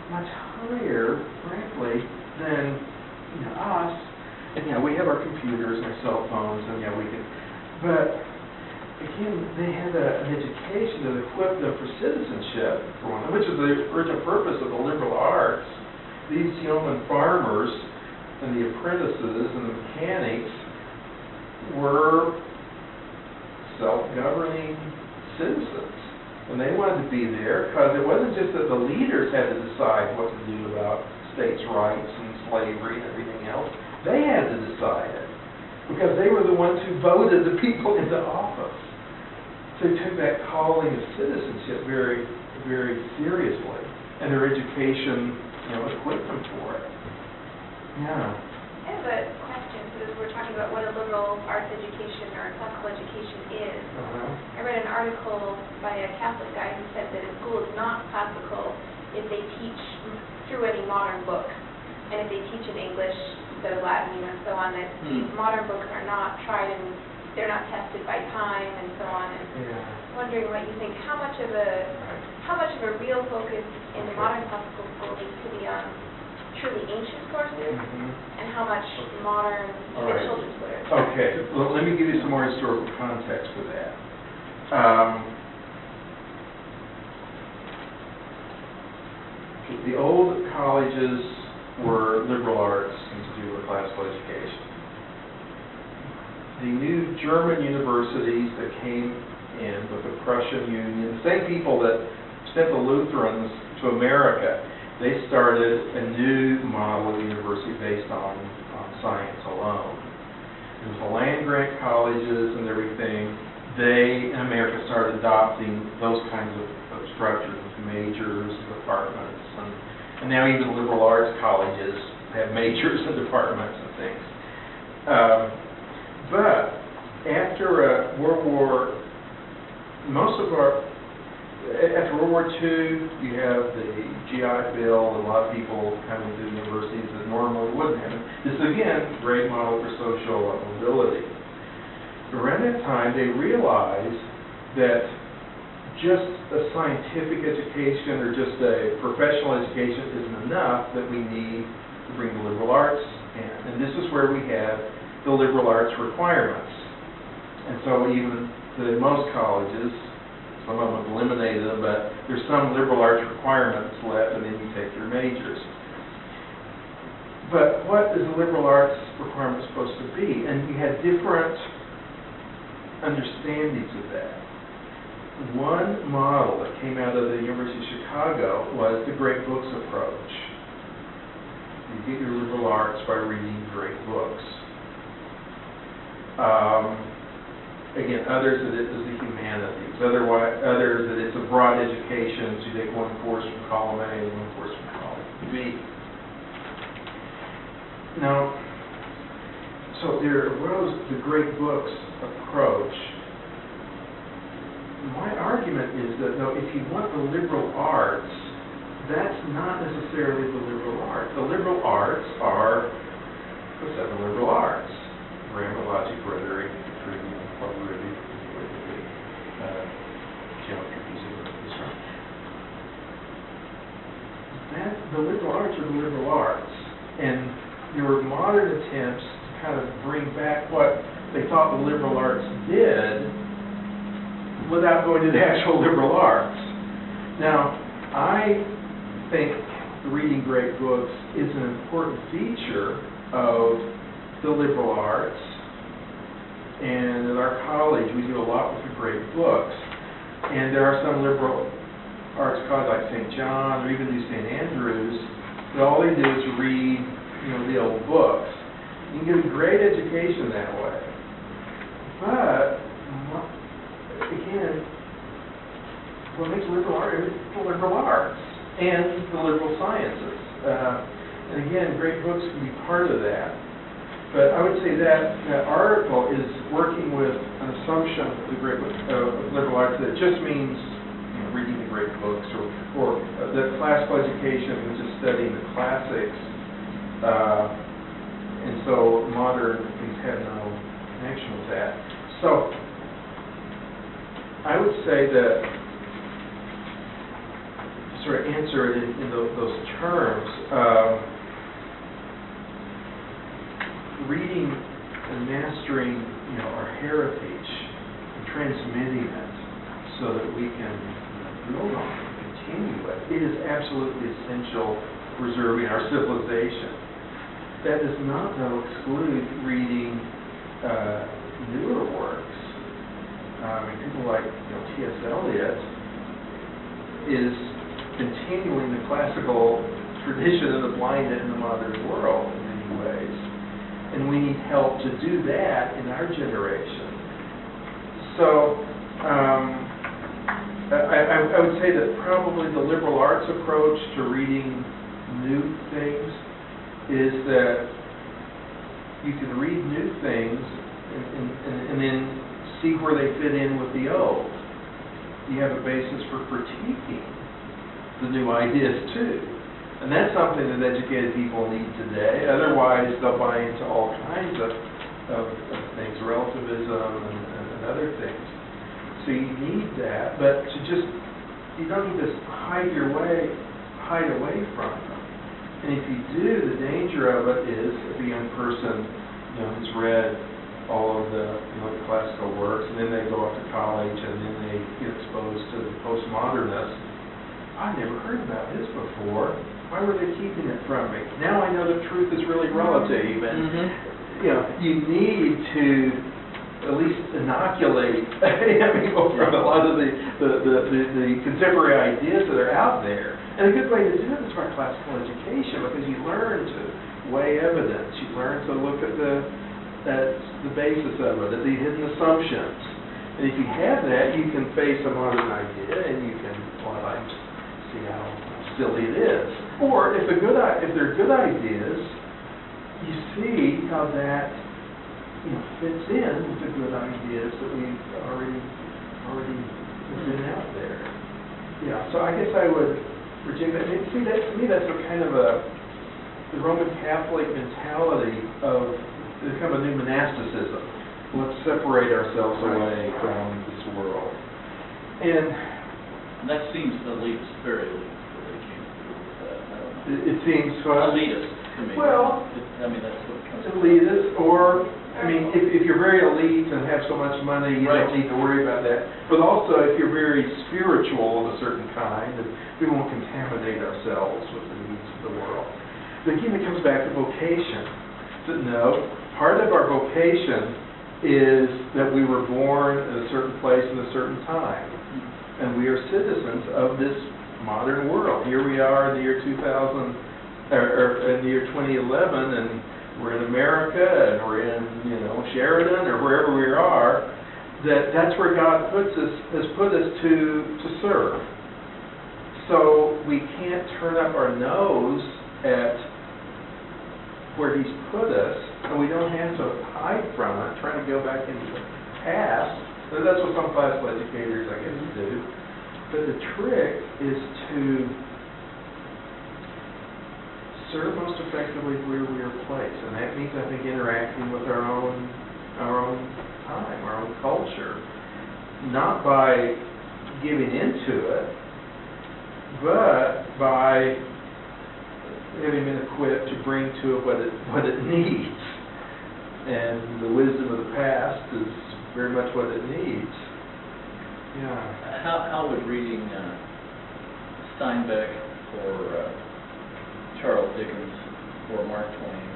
much higher, frankly, than us. And we have our computers and our cell phones, and we can. But again, they had an education that equipped them for citizenship, for one, which is the original purpose of the liberal arts. These yeoman farmers and the apprentices and the mechanics were self-governing citizens, and they wanted to be there because it wasn't just that the leaders had to decide what to do about states' rights and slavery and everything else. They had to decide it because they were the ones who voted the people into office. So they took that calling of citizenship very, very seriously, and their education, equipped them for it. Yeah. I have a question, because we're talking about what a liberal arts education or a classical education is. I read an article by a Catholic guy who said that a school is not classical if they teach through any modern book, and if they teach in English, so Latin, and so on, that these modern books are not tried and they're not tested by time and so on. And wondering what you think, how much of a real focus in the modern classical school needs to be on truly ancient sources, and how much modern children's literature? Okay, well, let me give you some more historical context for that. The old colleges were liberal arts and to do with classical education. The new German universities that came in with the Prussian Union, the same people that sent the Lutherans to America, they started a new model of university based on science alone. It was the land-grant colleges and everything. They, in America, started adopting those kinds of structures, majors, departments, and now even liberal arts colleges have majors and departments and things. But after World War II, you have the GI Bill, and a lot of people coming to universities that normally wouldn't have. This is, again, a great model for social mobility. Around that time, they realized that just a scientific education or just a professional education isn't enough, that we need to bring the liberal arts in. And this is where we have the liberal arts requirements. And so even most colleges, some of them have eliminated them, but there's some liberal arts requirements left, and then you take your majors. But what is a liberal arts requirement supposed to be? And you had different understandings of that. One model that came out of the University of Chicago was the great books approach. You get your liberal arts by reading great books. Again, others that it is the humanities. Others that it's a broad education, so you take one course from column A and one course from column B. Now, so there arose the great books approach. My argument is that, though, if you want the liberal arts, that's not necessarily the liberal arts. The liberal arts are the 7 liberal arts: grammar, logic, rhetoric, probability, geometry, physics, etc. The liberal arts are the liberal arts, and your modern attempts to kind of bring back what they thought the liberal arts did without going to the actual liberal arts. Now, I think reading great books is an important feature of the liberal arts, and at our college we do a lot with the great books. And there are some liberal arts colleges like St. John or even New St. Andrews that all they do is read, the old books. You can get a great education that way. But again, what makes liberal art is the liberal arts and the liberal sciences. And again, great books can be part of that. But I would say that article is working with an assumption of the great book, of liberal arts that just means reading the great books, or that classical education is just studying the classics, and so modern things have no connection with that. So I would say that to sort of answer it in those terms, reading and mastering, our heritage and transmitting it so that we can build on it and continue it is absolutely essential to preserving our civilization. That does not, though, exclude reading newer works. People like T.S. Eliot is continuing the classical tradition of the blinded in the modern world in many ways. And we need help to do that in our generation. So I would say that probably the liberal arts approach to reading new things is that you can read new things and then see where they fit in with the old. You have a basis for critiquing the new ideas too. And that's something that educated people need today. Otherwise, they'll buy into all kinds of things, relativism and other things. So you need that, but you don't need to hide away from them. And if you do, the danger of it is if a young person, has read all of the classical works, and then they go off to college, and then they get exposed to the postmodernists. I never heard about this before. Why were they keeping it from me? Now I know the truth is really relative, and you need to at least inoculate people from a lot of the contemporary ideas that are out there. And a good way to do it is by classical education, because you learn to weigh evidence, you learn to look at the basis of it, at the hidden assumptions. And if you have that, you can face a modern idea, and you can see how silly it is. Or if they're good ideas, you see how that fits in with the good ideas that we've already been out there. So I guess I would reject that. To me that's a kind of the Roman Catholic mentality of kind of a new monasticism. Let's separate ourselves away from this world. And that seems elitist, very elitist. It seems elitist to me. Well, that's what it comes elitist, or I mean, if you're very elite and have so much money, you Right. don't need to worry about that. But also, if you're very spiritual of a certain kind, we won't contaminate ourselves with the needs of the world. But again, it comes back to vocation. So, no, part of our vocation is that we were born in a certain place in a certain time. And we are citizens of this modern world. Here we are in the year 2000, or in the year 2011, and we're in America, and we're in, Sheridan, or wherever we are. That's where God has put us to serve. So we can't turn up our nose at where He's put us, and we don't have to hide from it, trying to go back into the past. That's what some classical educators, I guess, do. But the trick is to serve most effectively where we are placed, and that means, I think, interacting with our own time, our own culture, not by giving into it, but by having been equipped to bring to it what it needs. And the wisdom of the past is very much what it needs. Yeah. How would reading Steinbeck or Charles Dickens or Mark Twain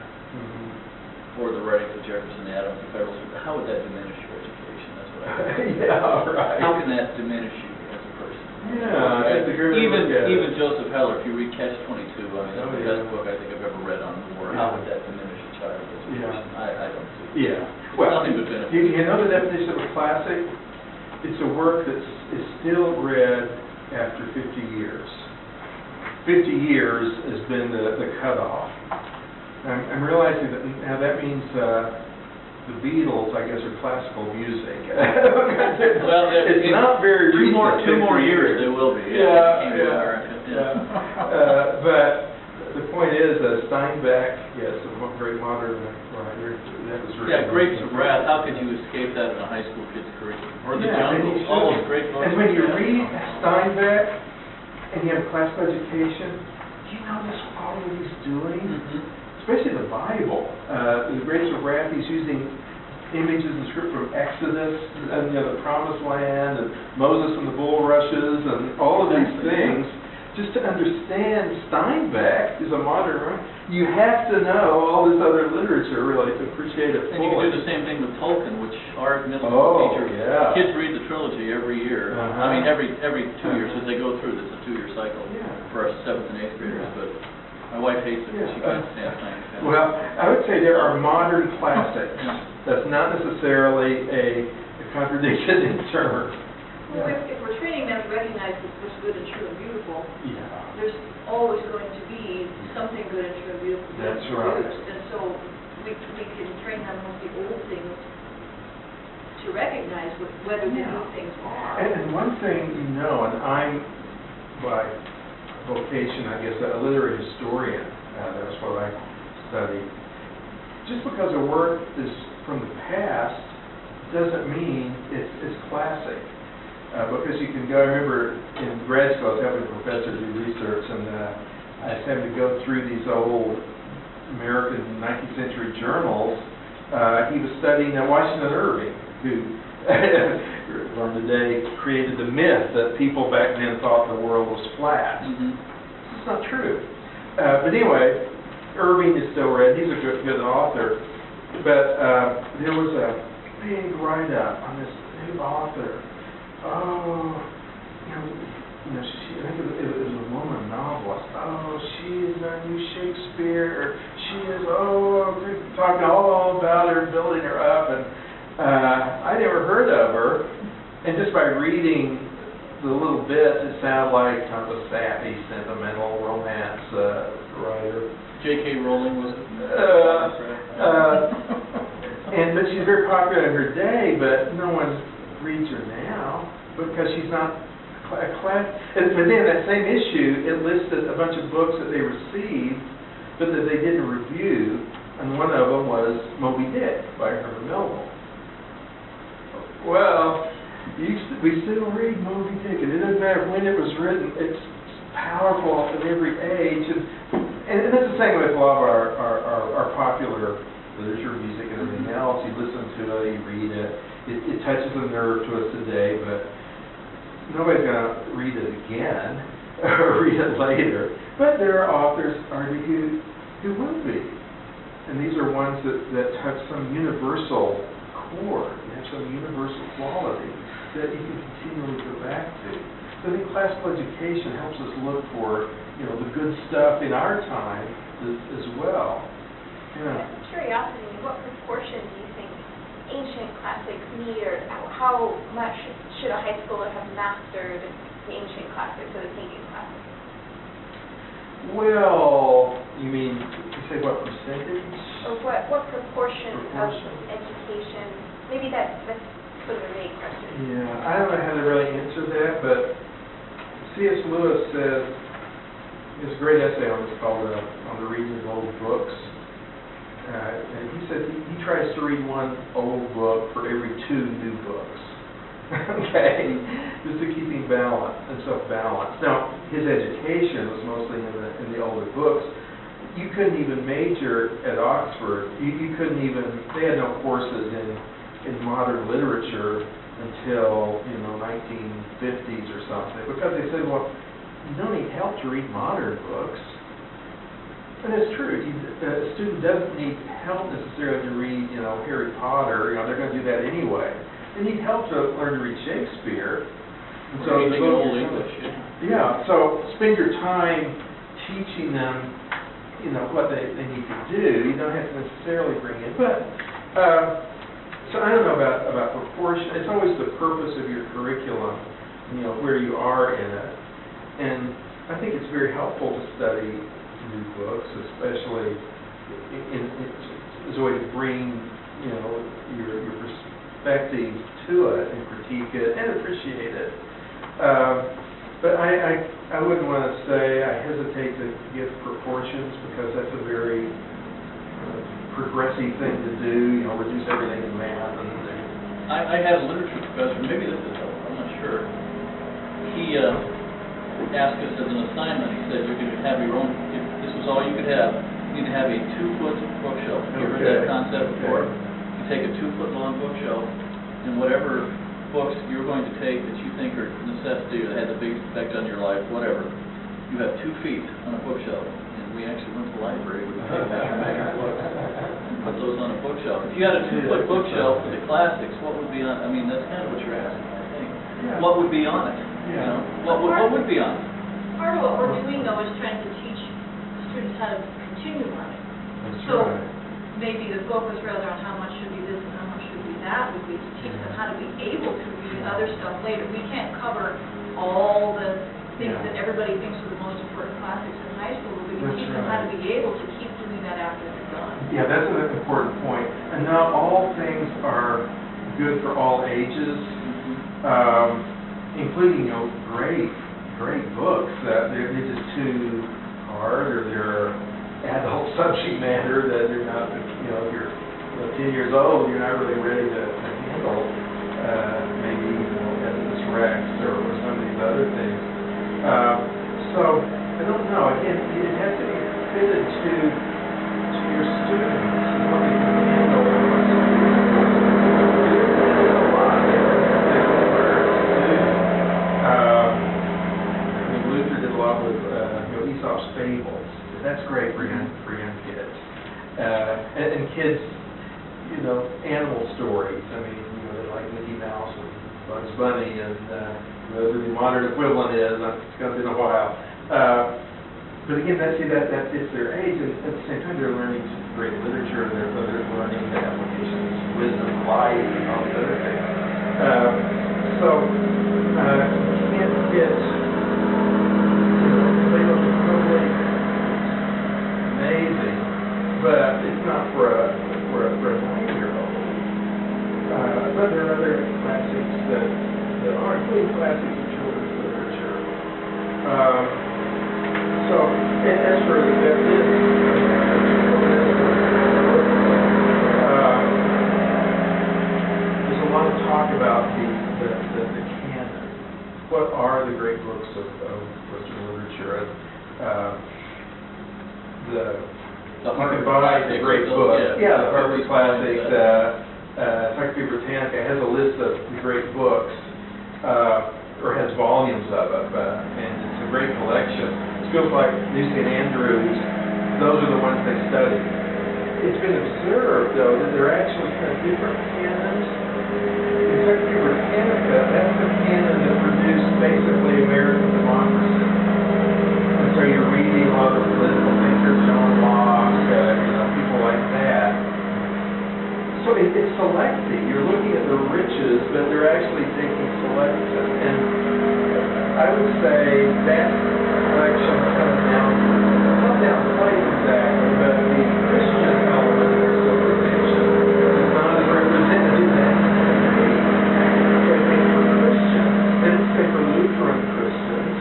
or the writings of Jefferson Adams, the Federal Student, how would that diminish your education? That's what I think. Yeah, right. How can that diminish you as a person? Yeah, that's a great way to look at it. Even Joseph Heller, if you read Catch-22, that's the best book I think I've ever read on the war. Yeah. How would that diminish a child's education? Yeah. I don't see it. Yeah. It's Well, nothing but benefit. you know the definition of a classic? It's a work that is still read after 50 years. 50 years has been the cutoff. I'm realizing that now that means the Beatles, I guess, are classical music. Well, it's not very recent. Two more years they will be. But the point is, Steinbeck, yes, a very modern writer. That was really Grapes of Wrath. How could you escape that in a high school kid's curriculum? Or The Jungle, all those great books. And when you read Steinbeck and you have classical education, you notice all that he's doing, especially the Bible. The Grapes of Wrath, he's using images and script from Exodus and the Promised Land and Moses and the bulrushes and all of these things. Just to understand Steinbeck is a modern writer, you have to know all this other literature really to appreciate it fully. And you can do the same thing with Tolkien, which our middle school teacher, kids read the trilogy every year. I mean, every 2 years as they go through. This is a 2-year cycle for our 7th and 8th graders. But my wife hates it because she can't stand Steinbeck. Well, I would say there are modern classics. That's not necessarily a contradiction in terms. Well, if we're training them to recognize what's good and true and beautiful, Yeah. there's always going to be something good and true and beautiful. That's right. And so we can train them with the old things to recognize whether the new things are. And one thing and I'm, by vocation, I guess, a literary historian. That's what I studied. Just because a work is from the past doesn't mean it's classic. Because you can go, I remember in grad school I was helping a professor do research, and I was having to go through these old American 19th century journals. He was studying Washington Irving, who, learned today, created the myth that people back then thought the world was flat. It's not true. But anyway, Irving is still read. He's a good author. But there was a big write-up on this new author. I think it was a woman novelist. She is our new Shakespeare. She is, talking all about her, building her up. And I never heard of her. And just by reading the little bits, it sounded like kind of a sappy, sentimental romance writer. J.K. Rowling was but she's very popular in her day, but no one reads her now because she's not a class. But then that same issue, it listed a bunch of books that they received, but that they didn't review, and one of them was Moby Dick by Herman Melville. Well, we still read Moby Dick, and it doesn't matter when it was written. It's powerful at every age, and that's the same with a lot of our popular literature, music, and everything else. You listen to it, you read it. It touches a nerve to us today, but nobody's going to read it again or read it later. But there are authors who will be. And these are ones that have some universal chord, they have some universal quality that you can continually go back to. So I think classical education helps us look for, the good stuff in our time as well. Yeah. Curiosity, what proportion do you think ancient classics need, or how much should a high schooler have mastered the ancient classics or the pagan classics? Well, you mean, you say what percentage? Or what proportion of education, maybe that's sort of a vague question. Yeah, I don't know how to really answer that, but C.S. Lewis says, there's a great essay on this called On the Reading of Old Books. And he said he tries to read one old book for every 2 new books. Okay? Just to keep him balanced and self-balanced. Now, his education was mostly in the older books. You couldn't even major at Oxford. You couldn't even, they had no courses in modern literature until, 1950s or something. Because they said, well, you don't need help to read modern books. And it's true. A student doesn't need help necessarily to read, Harry Potter. They're going to do that anyway. They need help to learn to read Shakespeare. And so anything in Old English. Yeah. So spend your time teaching them, what they need to do. You don't have to necessarily bring in. But so I don't know about proportion. It's always the purpose of your curriculum, where you are in it. And I think it's very helpful to study new books, especially as a way to bring, your perspective to it and critique it and appreciate it. But I wouldn't want to say, I hesitate to give proportions because that's a very progressive thing to do, reduce everything to math. I had a literature professor, maybe this is helpful, I'm not sure. He asked us as an assignment, he said, you're going to have your own, if this was all you could have, you need to have a 2-foot bookshelf. Have you heard that concept before? You take a 2-foot long bookshelf, and whatever books you're going to take that you think are necessity or that had the biggest effect on your life, whatever, you have 2 feet on a bookshelf. And we actually went to the library with the books and put those on a bookshelf. If you had a 2-foot bookshelf for the classics, what would be on, that's kind of what you're asking, I think. Yeah. What would be on it? Yeah. What would be on it? Part of what we're doing, though, is trying to teach students how to continue learning. That's so right. Maybe the focus rather on how much should be this and how much should be that would be to teach them how to be able to read other stuff later. We can't cover all the things that everybody thinks are the most important classics in high school, but we can teach them how to be able to keep doing that after they're done. Yeah, that's an important point. And not all things are good for all ages. Including, great books that they're just too hard, or they're adult subject matter that they're not, if you're 10 years old, you're not really ready to handle maybe Oedipus Rex or some of these other things. So I don't know. Again, it has to be fitted to your students and what they can handle. Luther did a lot with Aesop's fables. That's great for young kids. And kids, animal stories. They like Mickey Mouse and Bugs Bunny, and whatever the modern equivalent is. It's going to be a while. But again, that fits their age, and at the same time, they're learning great literature. They're learning the applications, wisdom, life, and all these other things. So you can't get, they look totally amazing, but it's not for a 9-year-old. But there are other classics that are, including classics of children's literature. So, and as for there's a lot of talk about the canon. What are the great books of Western literature? The you can Harvard buy Classics, the great those, books. yeah, The Harvard 50s, Classics, yeah. Encyclopedia Britannica has a list of the great books, or has volumes of them, and it's a great collection. It feels like New St. Andrews, those are the ones they study. It's been observed, though, that there are actually kind of different canons. Encyclopedia Britannica, that's the canon that produced basically American democracy. And so you're reading a lot of political thinkers, John Locke, people like that. So it's selecting. You're looking at the riches, but they're actually taking selection. And I would say that selection comes down, not downplays exactly, but the Christian element of civilization is not as represented in that. So I think for Christians, and say for Lutheran Christians,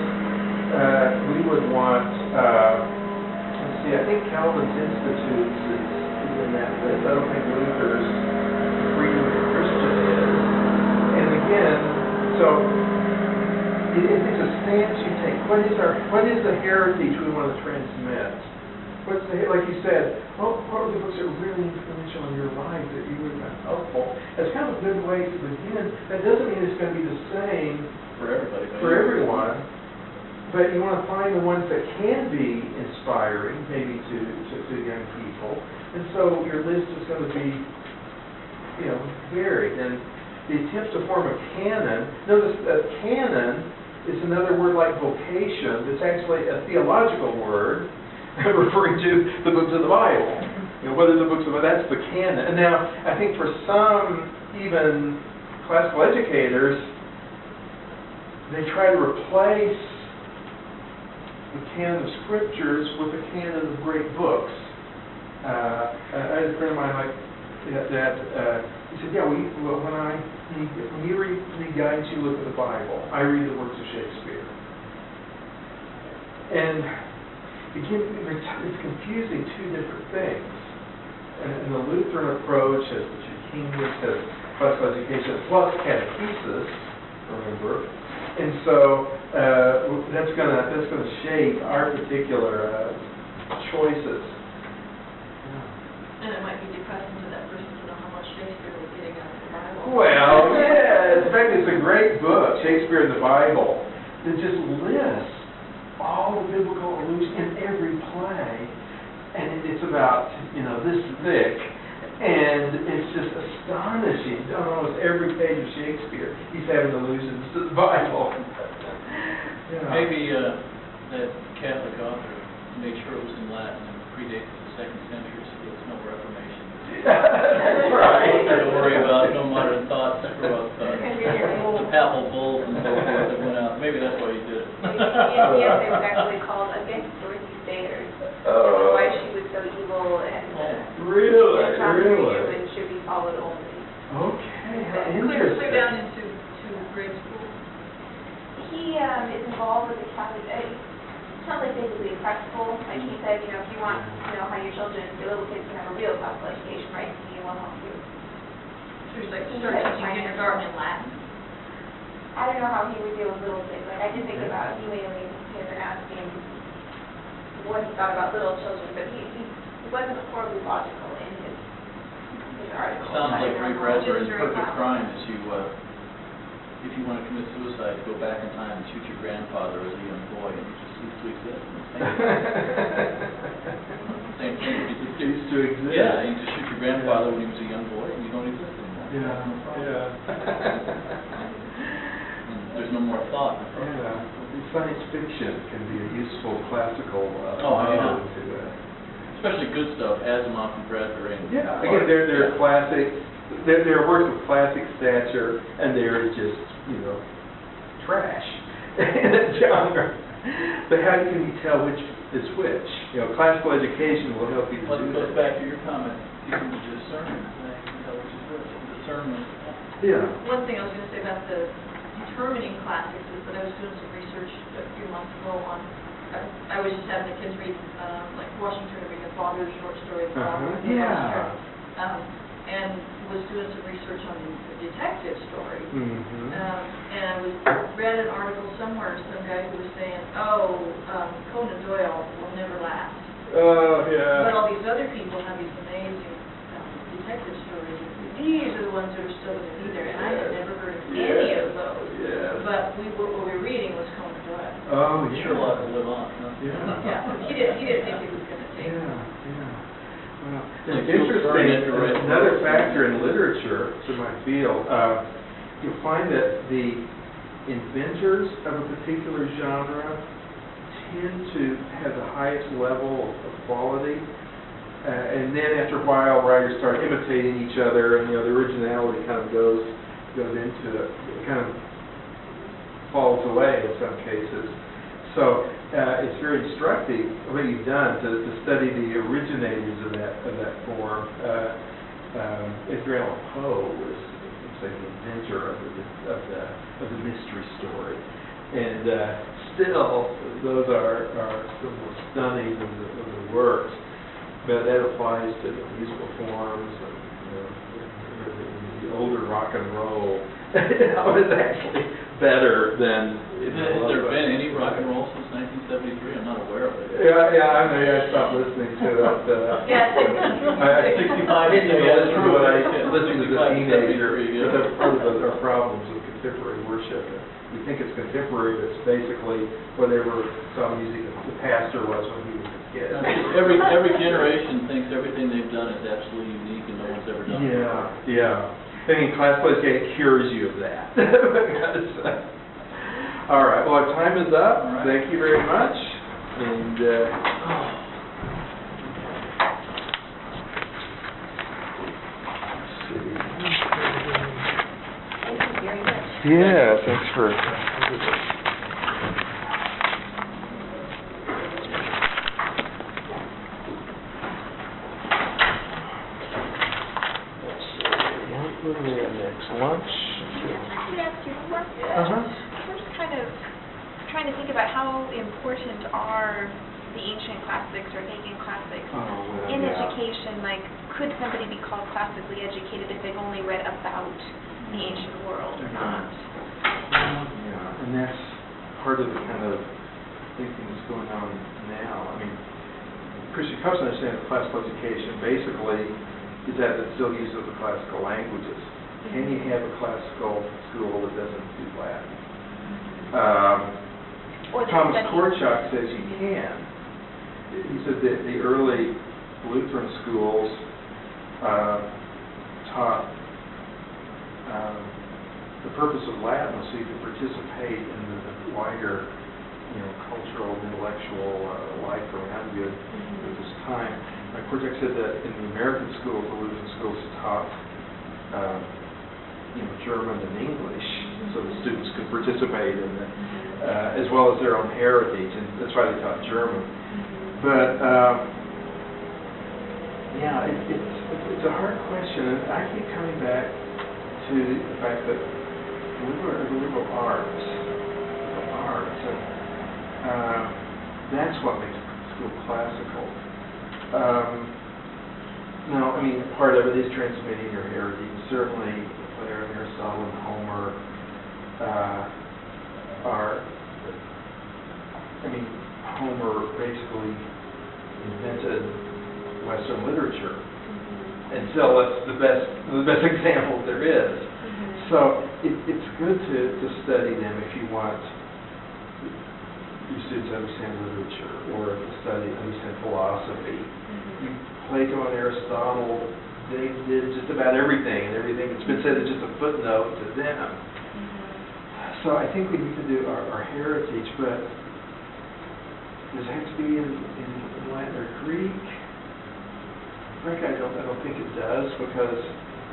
we would want, let's see, I think Calvin's Institutes is in that list. I don't think Luther's Freedom of Christian is. And again, so it's a stance you take. What is the heritage we want to transmit? Like you said, what are the books that are really influential in your life that you would find helpful? That's kind of a good way to begin. That doesn't mean it's going to be the same For everybody. for everyone, but you want to find the ones that can be inspiring, maybe to young people. And so your list is going to be, varied. And the attempt to form a canon, notice that canon is another word like vocation. It's actually a theological word referring to the books of the Bible. What are the books of the Bible? That's the canon. And now, I think for some, even classical educators, they try to replace the canon of scriptures with a canon of great books. I had a friend of mine like that. He said, "Yeah, when you read guidance, you look at the Bible. I read the works of Shakespeare." And again, it's confusing two different things. And the Lutheran approach has the Shakespeare, has classical education plus catechesis. Remember. And so that's gonna shape our particular choices. And it might be depressing to that person to know how much Shakespeare was getting out of the Bible. Well, yeah. In fact, it's a great book, Shakespeare in the Bible, that just lists all the biblical allusions in every play, and it's about this thick, and it's just astonishing. On almost every page of Shakespeare, he's having allusions to the Bible. Maybe that Catholic author made sure it was in Latin and predates the 2nd century, so there's no Reformation. That's right. Don't worry about no modern thoughts about the papal bulls and so forth that went out. Maybe that's why you did it. Yes, they were actually called against Dorothy Sayers. Why she was so evil and Really? and should be followed only. Okay, how Clear interesting. down into grade school. He is involved with the Catholic. It's not like basically a prep school. Like he said, if you want, how your children, your little kids can have a real classical education, right? He will help you. So he's like, start teaching kindergarten in Latin. I don't know how he would deal with little kids. Like I did think about emailing him and asking what he thought about little children, but he wasn't horribly logical in his article. Sounds like Ray Bradbury's Perfect Crime is if you want to commit suicide, go back in time and shoot your grandfather as a young boy and he just ceased to exist. Same thing. Ceased to exist. Yeah, you just shoot your grandfather when he was a young boy and you don't exist anymore. Yeah. And there's no more thought. Yeah. Science fiction can be a useful classical yeah. to it. Especially good stuff, Asimov and Bradbury. Yeah. Again, they're classic. There are works of classic stature, and there is just, trash in that genre. But how can you tell which is which? Classical education will help you to do that. It goes back to your comment. You can discern. You can tell which is which. Discernment. Yeah. One thing I was going to say about the determining classics is that I was doing some research a few months ago on, I was just having the kids read, like Washington Irving, his father's short story. And was doing some research on the detective story. Mm-hmm. And I read an article somewhere, some guy who was saying, Conan Doyle will never last. Oh, yeah. But all these other ones that are still going to be there, and I had never heard of any of those. Yes. But what we were reading was Conan Doyle. Oh, Sure, a lot to live on, huh? Yeah, he didn't think he was going to take it. Well, Like it's interesting, Lutheran, another factor in literature, to my field, you'll find that the inventors of a particular genre tend to have the highest level of quality, and then after a while, writers start imitating each other, and the originality kind of goes into it. It kind of falls away in some cases. So it's very instructive what you've done to study the originators of that form. Edgar Allan Poe was the inventor of the mystery story, and still those are some of the most stunning of the works. But that applies to the musical forms and the older rock and roll. It's actually better than. Has there been any rock and roll since 1973? I'm not aware of it. I stopped listening to it. Yeah, I 65 didn't even yeah, listen to it. I yeah, listened as a 65, teenager. 73, yeah. But that's part of our problems with contemporary worship. We think it's contemporary, but it's basically whatever some music the pastor was when he was a kid. Every generation thinks everything they've done is absolutely unique and no one's ever done it. Yeah. I mean, classical education cures you of that. Because, all right. Well, our time is up. Right. Thank you very much. And Thank you very much. yeah, thanks for. What do we have next? Lunch? I could ask you one more. Uh-huh. We're just kind of trying to think about how important are the ancient classics or pagan classics in education. Like, could somebody be called classically educated if they've only read about the ancient world or not? Yeah, and that's part of the kind of thinking that's going on now. I mean, Christian Cups understand that classical education basically is that it still uses the classical languages. Can you have a classical school that doesn't do Latin? Thomas Korchak says you can. He said that the early Lutheran schools taught the purpose of Latin was so you could participate in the wider, cultural and intellectual life around you at this time. Korchak said that in the American schools, the Lutheran schools taught German and English, so the students could participate in it, as well as their own heritage, and that's why they taught German. But it's a hard question, and I keep coming back to the fact that liberal arts, and that's what makes school classical. No, I mean, part of it is transmitting your heritage. Certainly, Plato and Aristotle and Homer Homer basically invented Western literature, and so that's the best example there is. So it's good to study them if you want your students to understand literature or to understand philosophy. Plato and Aristotle, they did just about everything, and everything that's been said is just a footnote to them. So I think we need to do our heritage, but does it have to be in Latin or Greek? Frankly, I don't think it does, because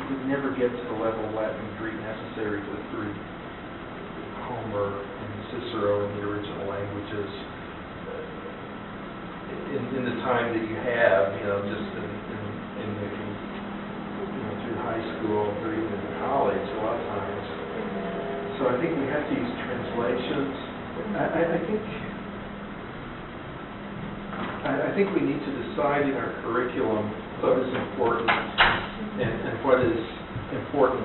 you could never get to the level of Latin and Greek necessary to read Homer and Cicero in the original languages in the time that you have, just in through high school or even in college a lot of times. So I think we have to use translations. I think we need to decide in our curriculum what is important and what is important